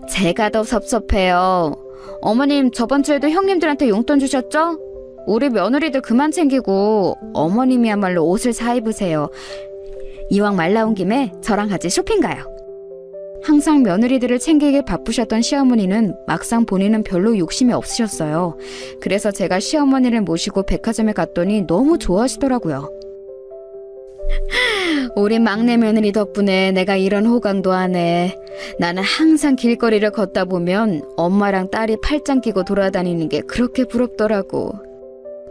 B: 제가 더 섭섭해요. 어머님 저번 주에도 형님들한테 용돈 주셨죠? 우리 며느리들 그만 챙기고 어머님이야말로 옷을 사 입으세요. 이왕 말 나온 김에 저랑 같이 쇼핑 가요. 항상 며느리들을 챙기게 바쁘셨던 시어머니는 막상 본인은 별로 욕심이 없으셨어요. 그래서 제가 시어머니를 모시고 백화점에 갔더니 너무 좋아하시더라고요. 우리 막내 며느리 덕분에 내가 이런 호강도 하네. 나는 항상 길거리를 걷다 보면 엄마랑 딸이 팔짱 끼고 돌아다니는 게 그렇게 부럽더라고.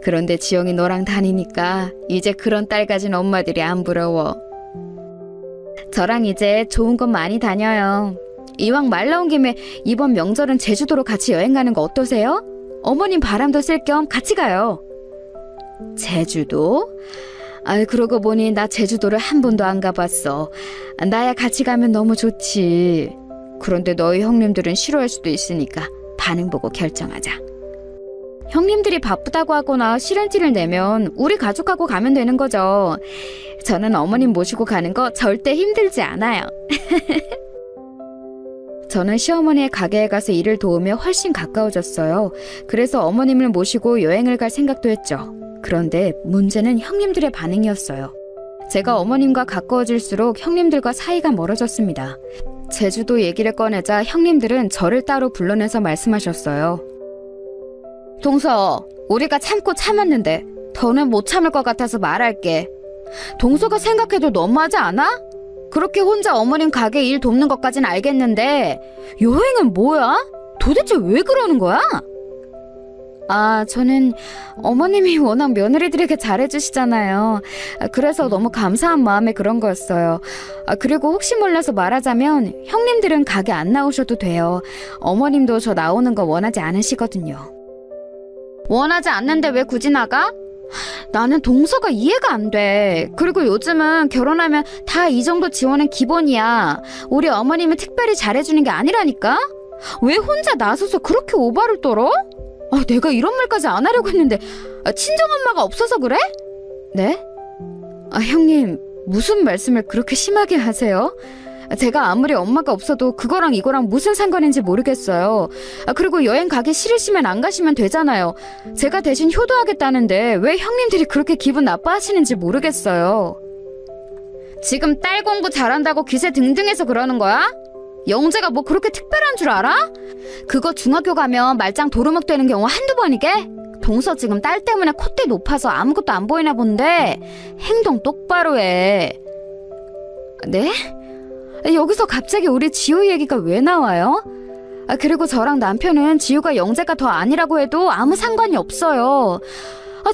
B: 그런데 지영이 너랑 다니니까 이제 그런 딸 가진 엄마들이 안 부러워. 저랑 이제 좋은 곳 많이 다녀요. 이왕 말 나온 김에 이번 명절은 제주도로 같이 여행 가는 거 어떠세요? 어머님 바람도 쓸 겸 같이 가요. 제주도? 그러고 보니 나 제주도를 한 번도 안 가봤어. 나야 같이 가면 너무 좋지. 그런데 너희 형님들은 싫어할 수도 있으니까 반응 보고 결정하자. 형님들이 바쁘다고 하거나 싫은지를 내면 우리 가족하고 가면 되는 거죠. 저는 어머님 모시고 가는 거 절대 힘들지 않아요. 저는 시어머니의 가게에 가서 일을 도우며 훨씬 가까워졌어요. 그래서 어머님을 모시고 여행을 갈 생각도 했죠. 그런데 문제는 형님들의 반응이었어요. 제가 어머님과 가까워질수록 형님들과 사이가 멀어졌습니다. 제주도 얘기를 꺼내자 형님들은 저를 따로 불러내서 말씀하셨어요. 동서, 우리가 참고 참았는데 더는 못 참을 것 같아서 말할게. 동서가 생각해도 너무하지 않아? 그렇게 혼자 어머님 가게 일 돕는 것까진 알겠는데 여행은 뭐야? 도대체 왜 그러는 거야? 저는 어머님이 워낙 며느리들에게 잘해주시잖아요. 그래서 너무 감사한 마음에 그런 거였어요. 그리고 혹시 몰라서 말하자면 형님들은 가게 안 나오셔도 돼요. 어머님도 저 나오는 거 원하지 않으시거든요. 원하지 않는데 왜 굳이 나가? 나는 동서가 이해가 안 돼. 그리고 요즘은 결혼하면 다 이 정도 지원은 기본이야. 우리 어머님은 특별히 잘해주는 게 아니라니까? 왜 혼자 나서서 그렇게 오바를 떨어? 내가 이런 말까지 안 하려고 했는데 친정엄마가 없어서 그래? 네? 형님, 무슨 말씀을 그렇게 심하게 하세요? 제가 아무리 엄마가 없어도 그거랑 이거랑 무슨 상관인지 모르겠어요. 그리고 여행 가기 싫으시면 안 가시면 되잖아요. 제가 대신 효도하겠다는데 왜 형님들이 그렇게 기분 나빠하시는지 모르겠어요. 지금 딸 공부 잘한다고 기세 등등해서 그러는 거야? 영재가 뭐 그렇게 특별한 줄 알아? 그거 중학교 가면 말짱 도루묵 되는 경우 한두 번이게? 동서 지금 딸 때문에 콧대 높아서 아무것도 안 보이나 본데 행동 똑바로 해. 네? 여기서 갑자기 우리 지우 얘기가 왜 나와요? 그리고 저랑 남편은 지우가 영재가 더 아니라고 해도 아무 상관이 없어요.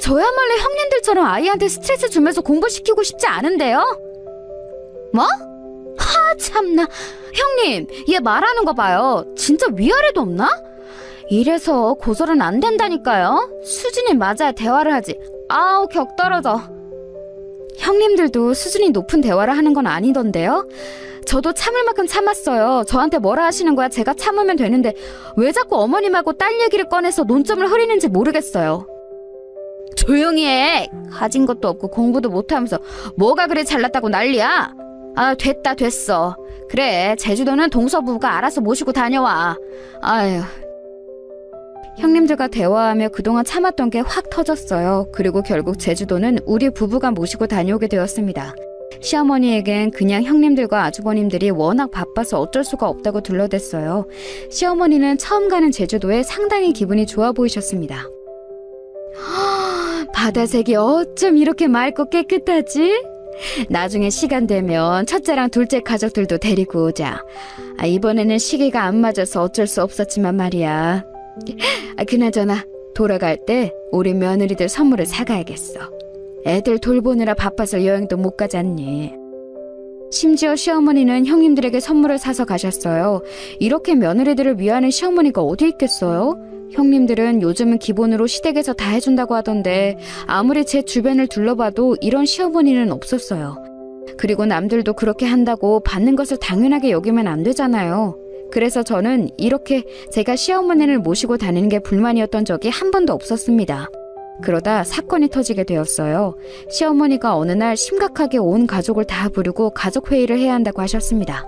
B: 저야말로 형님들처럼 아이한테 스트레스 주면서 공부시키고 싶지 않은데요? 뭐? 참나. 형님, 얘 말하는 거 봐요. 진짜 위아래도 없나? 이래서 고절은 안 된다니까요. 수준이 맞아야 대화를 하지. 격 떨어져. 형님들도 수준이 높은 대화를 하는 건 아니던데요? 저도 참을 만큼 참았어요. 저한테 뭐라 하시는 거야? 제가 참으면 되는데 왜 자꾸 어머님하고 딸 얘기를 꺼내서 논점을 흐리는지 모르겠어요. 조용히 해. 가진 것도 없고 공부도 못하면서 뭐가 그래 잘났다고 난리야? 됐어. 그래, 제주도는 동서 부부가 알아서 모시고 다녀와. 형님들과 대화하며 그동안 참았던 게 확 터졌어요. 그리고 결국 제주도는 우리 부부가 모시고 다녀오게 되었습니다. 시어머니에겐 그냥 형님들과 아주버님들이 워낙 바빠서 어쩔 수가 없다고 둘러댔어요. 시어머니는 처음 가는 제주도에 상당히 기분이 좋아 보이셨습니다. 바다색이 어쩜 이렇게 맑고 깨끗하지? 나중에 시간 되면 첫째랑 둘째 가족들도 데리고 오자. 이번에는 시기가 안 맞아서 어쩔 수 없었지만 말이야. 그나저나 돌아갈 때 우리 며느리들 선물을 사가야겠어. 애들 돌보느라 바빠서 여행도 못 가잖니. 심지어 시어머니는 형님들에게 선물을 사서 가셨어요. 이렇게 며느리들을 위하는 시어머니가 어디 있겠어요? 형님들은 요즘은 기본으로 시댁에서 다 해준다고 하던데 아무리 제 주변을 둘러봐도 이런 시어머니는 없었어요. 그리고 남들도 그렇게 한다고 받는 것을 당연하게 여기면 안 되잖아요. 그래서 저는 이렇게 제가 시어머니를 모시고 다니는 게 불만이었던 적이 한 번도 없었습니다. 그러다 사건이 터지게 되었어요. 시어머니가 어느 날 심각하게 온 가족을 다 부르고 가족회의를 해야 한다고 하셨습니다.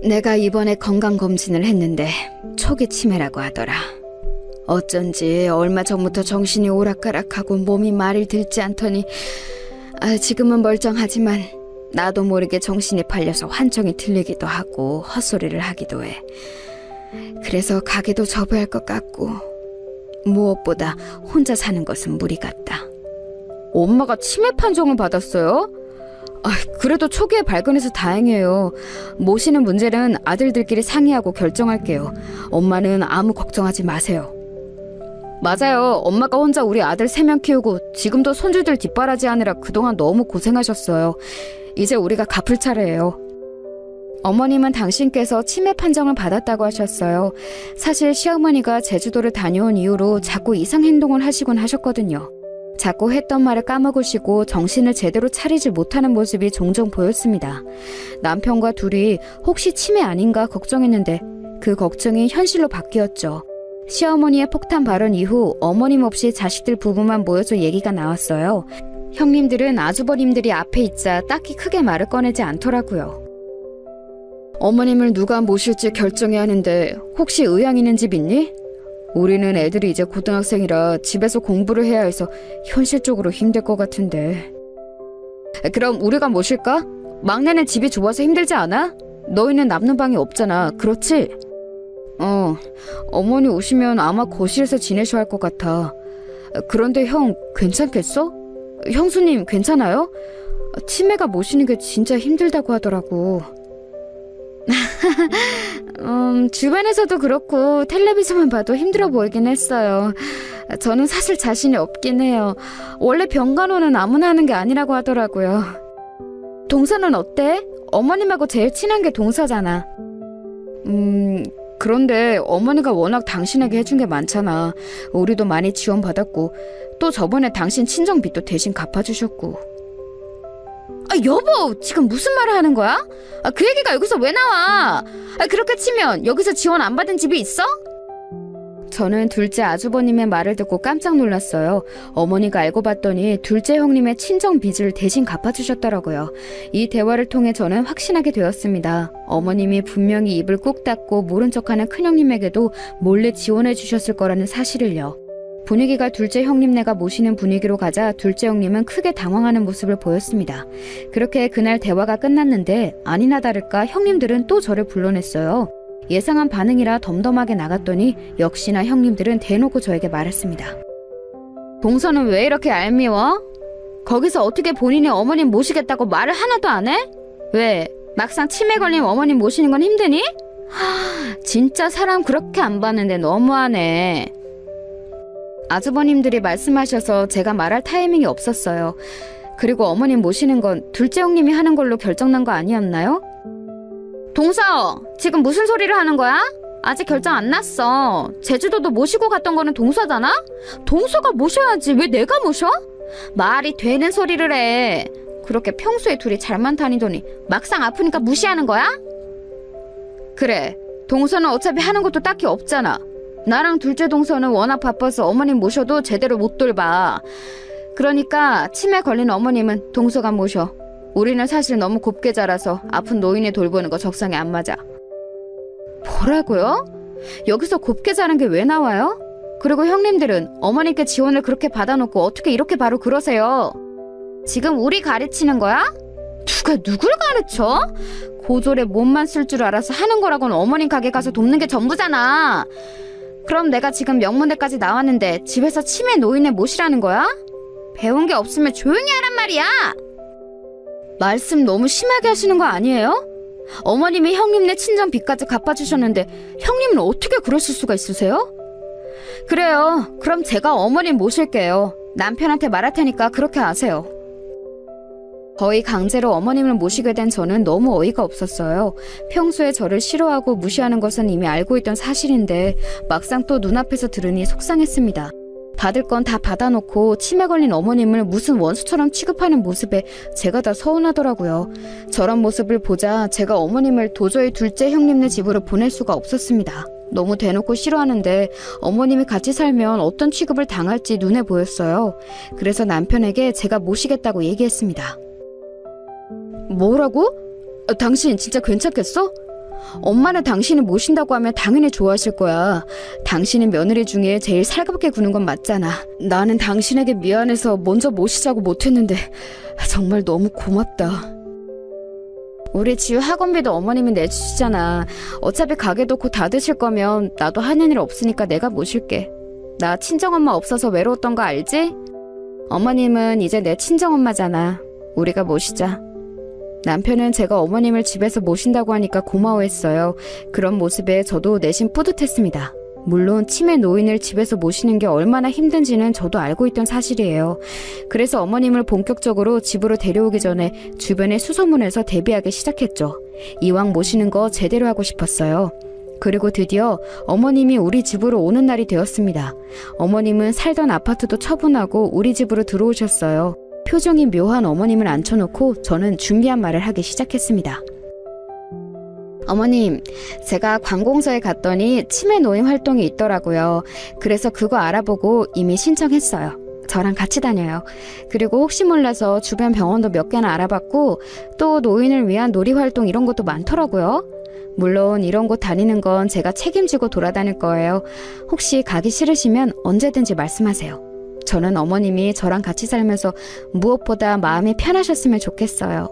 B: 내가 이번에 건강검진을 했는데 초기 치매라고 하더라. 어쩐지 얼마 전부터 정신이 오락가락하고 몸이 말을 듣지 않더니 지금은 멀쩡하지만 나도 모르게 정신이 팔려서 환청이 들리기도 하고 헛소리를 하기도 해. 그래서 가게도 접어야 할 것 같고 무엇보다 혼자 사는 것은 무리 같다. 엄마가 치매 판정을 받았어요? 그래도 초기에 발견해서 다행이에요. 모시는 문제는 아들들끼리 상의하고 결정할게요. 엄마는 아무 걱정하지 마세요. 맞아요. 엄마가 혼자 우리 아들 3명 키우고 지금도 손주들 뒷바라지하느라 그동안 너무 고생하셨어요. 이제 우리가 갚을 차례예요. 어머님은 당신께서 치매 판정을 받았다고 하셨어요. 사실 시어머니가 제주도를 다녀온 이후로 자꾸 이상 행동을 하시곤 하셨거든요. 자꾸 했던 말을 까먹으시고 정신을 제대로 차리지 못하는 모습이 종종 보였습니다. 남편과 둘이 혹시 치매 아닌가 걱정했는데 그 걱정이 현실로 바뀌었죠. 시어머니의 폭탄 발언 이후 어머님 없이 자식들 부부만 모여서 얘기가 나왔어요. 형님들은 아주버님들이 앞에 있자 딱히 크게 말을 꺼내지 않더라고요. 어머님을 누가 모실지 결정해야 하는데 혹시 의향 있는 집 있니? 우리는 애들이 이제 고등학생이라 집에서 공부를 해야 해서 현실적으로 힘들 것 같은데. 그럼 우리가 모실까? 막내는 집이 좁아서 힘들지 않아? 너희는 남는 방이 없잖아. 그렇지? 어머니 오시면 아마 거실에서 지내셔야 할 것 같아. 그런데 형 괜찮겠어? 형수님 괜찮아요? 치매가 모시는 게 진짜 힘들다고 하더라고. 주변에서도 그렇고 텔레비전만 봐도 힘들어 보이긴 했어요. 저는 사실 자신이 없긴 해요. 원래 병간호는 아무나 하는 게 아니라고 하더라고요. 동서는 어때? 어머님하고 제일 친한 게 동서잖아. 그런데 어머니가 워낙 당신에게 해준 게 많잖아. 우리도 많이 지원받았고 또 저번에 당신 친정빚도 대신 갚아주셨고. 여보, 지금 무슨 말을 하는 거야? 그 얘기가 여기서 왜 나와? 그렇게 치면 여기서 지원 안 받은 집이 있어? 저는 둘째 아주버님의 말을 듣고 깜짝 놀랐어요. 어머니가 알고 봤더니 둘째 형님의 친정 빚을 대신 갚아주셨더라고요. 이 대화를 통해 저는 확신하게 되었습니다. 어머님이 분명히 입을 꾹 닫고 모른 척하는 큰형님에게도 몰래 지원해 주셨을 거라는 사실을요. 분위기가 둘째 형님네가 모시는 분위기로 가자 둘째 형님은 크게 당황하는 모습을 보였습니다. 그렇게 그날 대화가 끝났는데 아니나 다를까 형님들은 또 저를 불러냈어요. 예상한 반응이라 덤덤하게 나갔더니 역시나 형님들은 대놓고 저에게 말했습니다. 동서는 왜 이렇게 얄미워? 거기서 어떻게 본인이 어머님 모시겠다고 말을 하나도 안 해? 왜? 막상 치매 걸린 어머님 모시는 건 힘드니? 진짜 사람 그렇게 안 봤는데 너무하네. 아주버님들이 말씀하셔서 제가 말할 타이밍이 없었어요. 그리고 어머님 모시는 건 둘째 형님이 하는 걸로 결정난 거 아니었나요? 동서, 지금 무슨 소리를 하는 거야? 아직 결정 안 났어. 제주도도 모시고 갔던 거는 동서잖아? 동서가 모셔야지 왜 내가 모셔? 말이 되는 소리를 해. 그렇게 평소에 둘이 잘만 다니더니 막상 아프니까 무시하는 거야? 그래, 동서는 어차피 하는 것도 딱히 없잖아. 나랑 둘째 동서는 워낙 바빠서 어머님 모셔도 제대로 못 돌봐. 그러니까 치매 걸린 어머님은 동서가 모셔. 우리는 사실 너무 곱게 자라서 아픈 노인이 돌보는 거 적성에 안 맞아. 뭐라고요? 여기서 곱게 자란 게 왜 나와요? 그리고 형님들은 어머님께 지원을 그렇게 받아놓고 어떻게 이렇게 바로 그러세요? 지금 우리 가르치는 거야? 누가 누굴 가르쳐? 고졸에 몸만 쓸 줄 알아서 하는 거라고는 어머님 가게 가서 돕는 게 전부잖아. 그럼 내가 지금 명문대까지 나왔는데 집에서 치매 노인을 모시라는 거야? 배운 게 없으면 조용히 하란 말이야. 말씀 너무 심하게 하시는 거 아니에요? 어머님이 형님네 친정 빚까지 갚아주셨는데 형님은 어떻게 그러실 수가 있으세요? 그래요. 그럼 제가 어머님 모실게요. 남편한테 말할 테니까 그렇게 하세요. 거의 강제로 어머님을 모시게 된 저는 너무 어이가 없었어요. 평소에 저를 싫어하고 무시하는 것은 이미 알고 있던 사실인데 막상 또 눈앞에서 들으니 속상했습니다. 받을 건 다 받아놓고 치매 걸린 어머님을 무슨 원수처럼 취급하는 모습에 제가 다 서운하더라고요. 저런 모습을 보자 제가 어머님을 도저히 둘째 형님네 집으로 보낼 수가 없었습니다. 너무 대놓고 싫어하는데 어머님이 같이 살면 어떤 취급을 당할지 눈에 보였어요. 그래서 남편에게 제가 모시겠다고 얘기했습니다. 뭐라고? 당신 진짜 괜찮겠어? 엄마는 당신을 모신다고 하면 당연히 좋아하실 거야. 당신은 며느리 중에 제일 살갑게 구는 건 맞잖아. 나는 당신에게 미안해서 먼저 모시자고 못했는데 정말 너무 고맙다. 우리 지우 학원비도 어머님이 내주시잖아. 어차피 가게도 곧 닫으실 거면 나도 하는 일 없으니까 내가 모실게. 나 친정엄마 없어서 외로웠던 거 알지? 어머님은 이제 내 친정엄마잖아. 우리가 모시자. 남편은 제가 어머님을 집에서 모신다고 하니까 고마워했어요. 그런 모습에 저도 내심 뿌듯했습니다. 물론 치매 노인을 집에서 모시는 게 얼마나 힘든지는 저도 알고 있던 사실이에요. 그래서 어머님을 본격적으로 집으로 데려오기 전에 주변에 수소문해서 대비하기 시작했죠. 이왕 모시는 거 제대로 하고 싶었어요. 그리고 드디어 어머님이 우리 집으로 오는 날이 되었습니다. 어머님은 살던 아파트도 처분하고 우리 집으로 들어오셨어요. 표정이 묘한 어머님을 앉혀놓고 저는 준비한 말을 하기 시작했습니다. 어머님, 제가 관공서에 갔더니 치매 노인 활동이 있더라고요. 그래서 그거 알아보고 이미 신청했어요. 저랑 같이 다녀요. 그리고 혹시 몰라서 주변 병원도 몇 개나 알아봤고 또 노인을 위한 놀이활동 이런 것도 많더라고요. 물론 이런 곳 다니는 건 제가 책임지고 돌아다닐 거예요. 혹시 가기 싫으시면 언제든지 말씀하세요. 저는 어머님이 저랑 같이 살면서 무엇보다 마음이 편하셨으면 좋겠어요.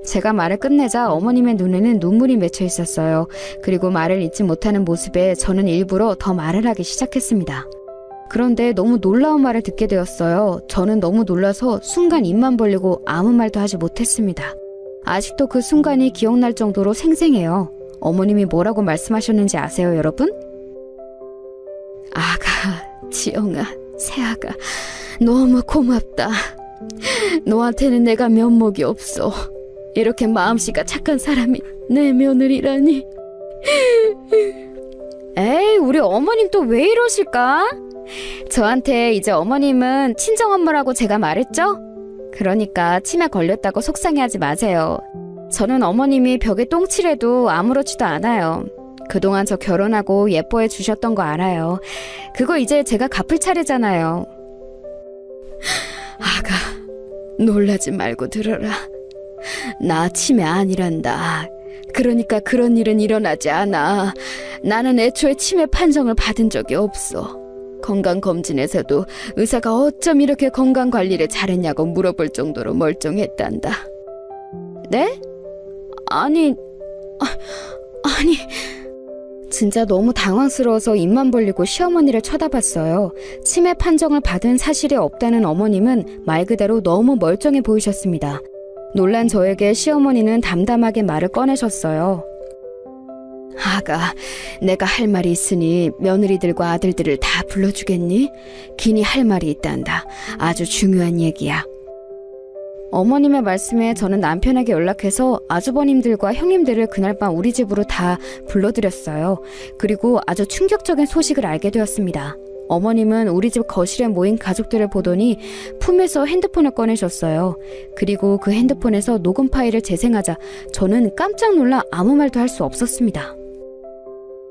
B: 제가 말을 끝내자 어머님의 눈에는 눈물이 맺혀 있었어요. 그리고 말을 잇지 못하는 모습에 저는 일부러 더 말을 하기 시작했습니다. 그런데 너무 놀라운 말을 듣게 되었어요. 저는 너무 놀라서 순간 입만 벌리고 아무 말도 하지 못했습니다. 아직도 그 순간이 기억날 정도로 생생해요. 어머님이 뭐라고 말씀하셨는지 아세요, 여러분? 아가, 지영아, 새아가, 너무 고맙다. 너한테는 내가 면목이 없어. 이렇게 마음씨가 착한 사람이 내 며느리라니. 에이, 우리 어머님 또 왜 이러실까? 저한테 이제 어머님은 친정엄마라고 제가 말했죠? 그러니까 치매 걸렸다고 속상해하지 마세요. 저는 어머님이 벽에 똥칠해도 아무렇지도 않아요. 그동안 저 결혼하고 예뻐해 주셨던 거 알아요. 그거 이제 제가 갚을 차례잖아요. 아가, 놀라지 말고 들어라. 나 치매 아니란다. 그러니까 그런 일은 일어나지 않아. 나는 애초에 치매 판정을 받은 적이 없어. 건강검진에서도 의사가 어쩜 이렇게 건강관리를 잘했냐고 물어볼 정도로 멀쩡했단다. 네? 아니... 진짜 너무 당황스러워서 입만 벌리고 시어머니를 쳐다봤어요. 치매 판정을 받은 사실이 없다는 어머님은 말 그대로 너무 멀쩡해 보이셨습니다. 놀란 저에게 시어머니는 담담하게 말을 꺼내셨어요. 아가, 내가 할 말이 있으니 며느리들과 아들들을 다 불러주겠니? 긴히 할 말이 있단다. 아주 중요한 얘기야. 어머님의 말씀에 저는 남편에게 연락해서 아주버님들과 형님들을 그날 밤 우리 집으로 다 불러들였어요. 그리고 아주 충격적인 소식을 알게 되었습니다. 어머님은 우리 집 거실에 모인 가족들을 보더니 품에서 핸드폰을 꺼내셨어요. 그리고 그 핸드폰에서 녹음 파일을 재생하자 저는 깜짝 놀라 아무 말도 할 수 없었습니다.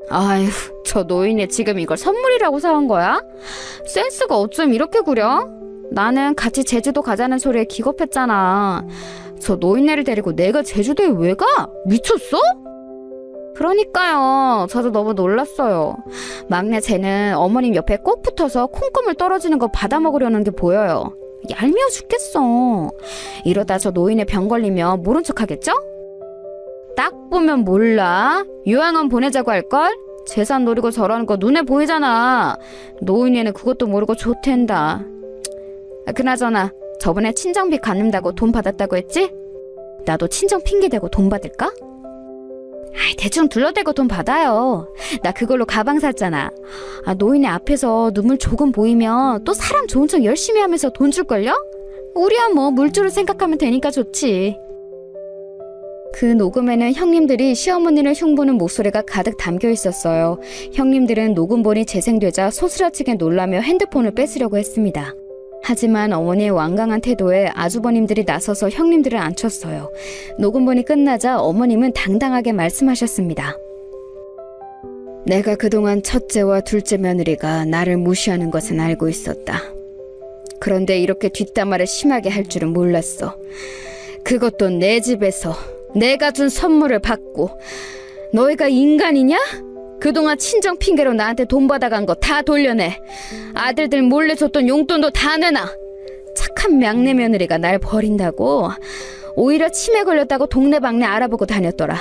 B: 아휴, 저 노인이 지금 이걸 선물이라고 사온 거야? 센스가 어쩜 이렇게 구려? 나는 같이 제주도 가자는 소리에 기겁했잖아. 저 노인네를 데리고 내가 제주도에 왜 가? 미쳤어? 그러니까요. 저도 너무 놀랐어요. 막내 쟤는 어머님 옆에 꼭 붙어서 콩고물 떨어지는 거 받아먹으려는 게 보여요. 얄미워 죽겠어. 이러다 저 노인의 병 걸리면 모른 척 하겠죠? 딱 보면 몰라. 요양원 보내자고 할걸? 재산 노리고 저러는 거 눈에 보이잖아. 노인네는 그것도 모르고 좋댄다. 그나저나 저번에 친정비 갚는다고 돈 받았다고 했지? 나도 친정 핑계대고 돈 받을까? 아이, 대충 둘러대고 돈 받아요. 나 그걸로 가방 샀잖아. 노인네 앞에서 눈물 조금 보이면 또 사람 좋은 척 열심히 하면서 돈 줄걸요? 우리야 뭐 물줄을 생각하면 되니까 좋지. 그 녹음에는 형님들이 시어머니를 흉보는 목소리가 가득 담겨 있었어요. 형님들은 녹음본이 재생되자 소스라치게 놀라며 핸드폰을 뺏으려고 했습니다. 하지만 어머니의 완강한 태도에 아주버님들이 나서서 형님들을 안쳤어요. 녹음본이 끝나자 어머님은 당당하게 말씀하셨습니다. 내가 그동안 첫째와 둘째 며느리가 나를 무시하는 것은 알고 있었다. 그런데 이렇게 뒷담화를 심하게 할 줄은 몰랐어. 그것도 내 집에서 내가 준 선물을 받고. 너희가 인간이냐? 그동안 친정 핑계로 나한테 돈 받아간 거 다 돌려내. 아들들 몰래 줬던 용돈도 다 내놔. 착한 막내 며느리가 날 버린다고? 오히려 치매 걸렸다고 동네방네 알아보고 다녔더라.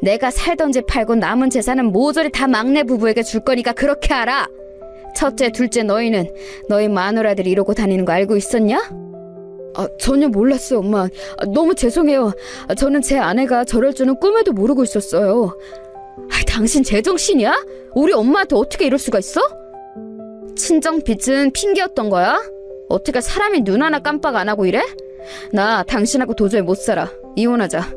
B: 내가 살던 집 팔고 남은 재산은 모조리 다 막내 부부에게 줄 거니까 그렇게 알아. 첫째, 둘째 너희는 너희 마누라들이 이러고 다니는 거 알고 있었냐? 전혀 몰랐어요, 엄마. 너무 죄송해요. 저는 제 아내가 저럴 줄은 꿈에도 모르고 있었어요. 당신 제정신이야? 우리 엄마한테 어떻게 이럴 수가 있어? 친정 빚은 핑계였던 거야? 어떻게 사람이 눈 하나 깜빡 안 하고 이래? 나 당신하고 도저히 못 살아. 이혼하자.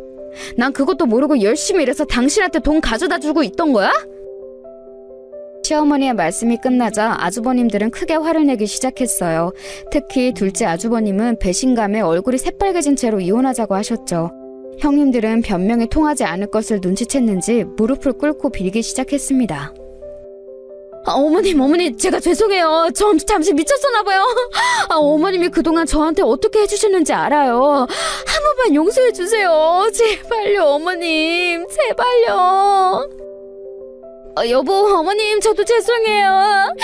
B: 난 그것도 모르고 열심히 일해서 당신한테 돈 가져다 주고 있던 거야? 시어머니의 말씀이 끝나자 아주버님들은 크게 화를 내기 시작했어요. 특히 둘째 아주버님은 배신감에 얼굴이 새빨개진 채로 이혼하자고 하셨죠. 형님들은 변명이 통하지 않을 것을 눈치챘는지 무릎을 꿇고 빌기 시작했습니다. 어머니 제가 죄송해요. 전 잠시 미쳤었나봐요. 어머님이 그동안 저한테 어떻게 해주셨는지 알아요. 한 번만 용서해주세요. 제발요 어머님, 제발요. 여보, 어머님 저도 죄송해요.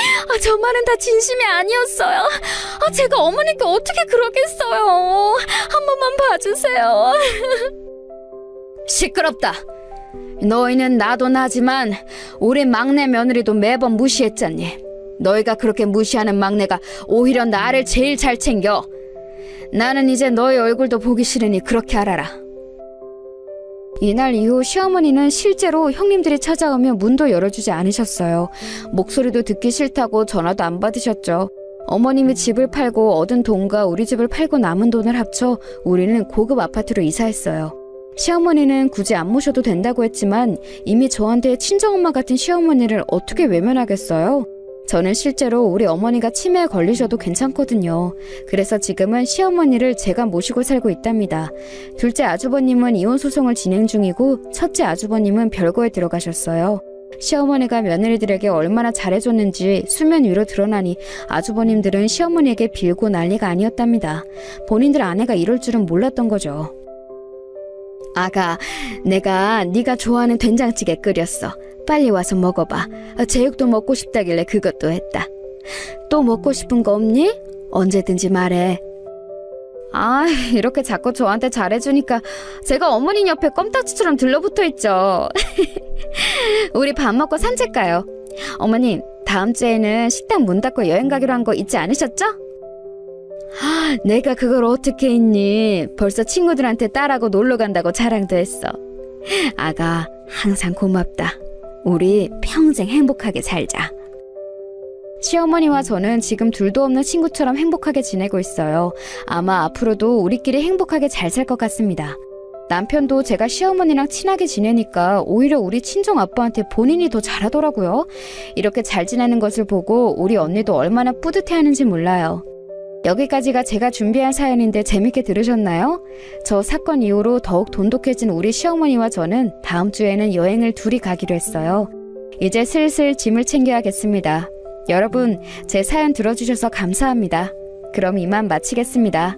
B: 저 말은 다 진심이 아니었어요. 제가 어머니께 어떻게 그러겠어요. 한 번만 봐주세요. 시끄럽다. 너희는 나도 나지만 우리 막내 며느리도 매번 무시했잖니. 너희가 그렇게 무시하는 막내가 오히려 나를 제일 잘 챙겨. 나는 이제 너희 얼굴도 보기 싫으니 그렇게 알아라. 이날 이후 시어머니는 실제로 형님들이 찾아오며 문도 열어주지 않으셨어요. 목소리도 듣기 싫다고 전화도 안 받으셨죠. 어머님이 집을 팔고 얻은 돈과 우리 집을 팔고 남은 돈을 합쳐 우리는 고급 아파트로 이사했어요. 시어머니는 굳이 안 모셔도 된다고 했지만 이미 저한테 친정엄마 같은 시어머니를 어떻게 외면하겠어요? 저는 실제로 우리 어머니가 치매에 걸리셔도 괜찮거든요. 그래서 지금은 시어머니를 제가 모시고 살고 있답니다. 둘째 아주버님은 이혼 소송을 진행 중이고 첫째 아주버님은 별거에 들어가셨어요. 시어머니가 며느리들에게 얼마나 잘해줬는지 수면 위로 드러나니 아주버님들은 시어머니에게 빌고 난리가 아니었답니다. 본인들 아내가 이럴 줄은 몰랐던 거죠. 아가, 내가 네가 좋아하는 된장찌개 끓였어. 빨리 와서 먹어봐. 제육도 먹고 싶다길래 그것도 했다. 또 먹고 싶은 거 없니? 언제든지 말해. 이렇게 자꾸 저한테 잘해주니까 제가 어머니 옆에 껌딱지처럼 들러붙어 있죠. 우리 밥 먹고 산책 가요. 어머님, 다음 주에는 식당 문 닫고 여행 가기로 한 거 잊지 않으셨죠? 내가 그걸 어떻게 했니? 벌써 친구들한테 딸하고 놀러 간다고 자랑도 했어. 아가, 항상 고맙다. 우리 평생 행복하게 살자. 시어머니와 저는 지금 둘도 없는 친구처럼 행복하게 지내고 있어요. 아마 앞으로도 우리끼리 행복하게 잘 살 것 같습니다. 남편도 제가 시어머니랑 친하게 지내니까 오히려 우리 친정 아빠한테 본인이 더 잘하더라고요. 이렇게 잘 지내는 것을 보고 우리 언니도 얼마나 뿌듯해하는지 몰라요. 여기까지가 제가 준비한 사연인데 재밌게 들으셨나요? 저 사건 이후로 더욱 돈독해진 우리 시어머니와 저는 다음 주에는 여행을 둘이 가기로 했어요. 이제 슬슬 짐을 챙겨야겠습니다. 여러분, 제 사연 들어주셔서 감사합니다. 그럼 이만 마치겠습니다.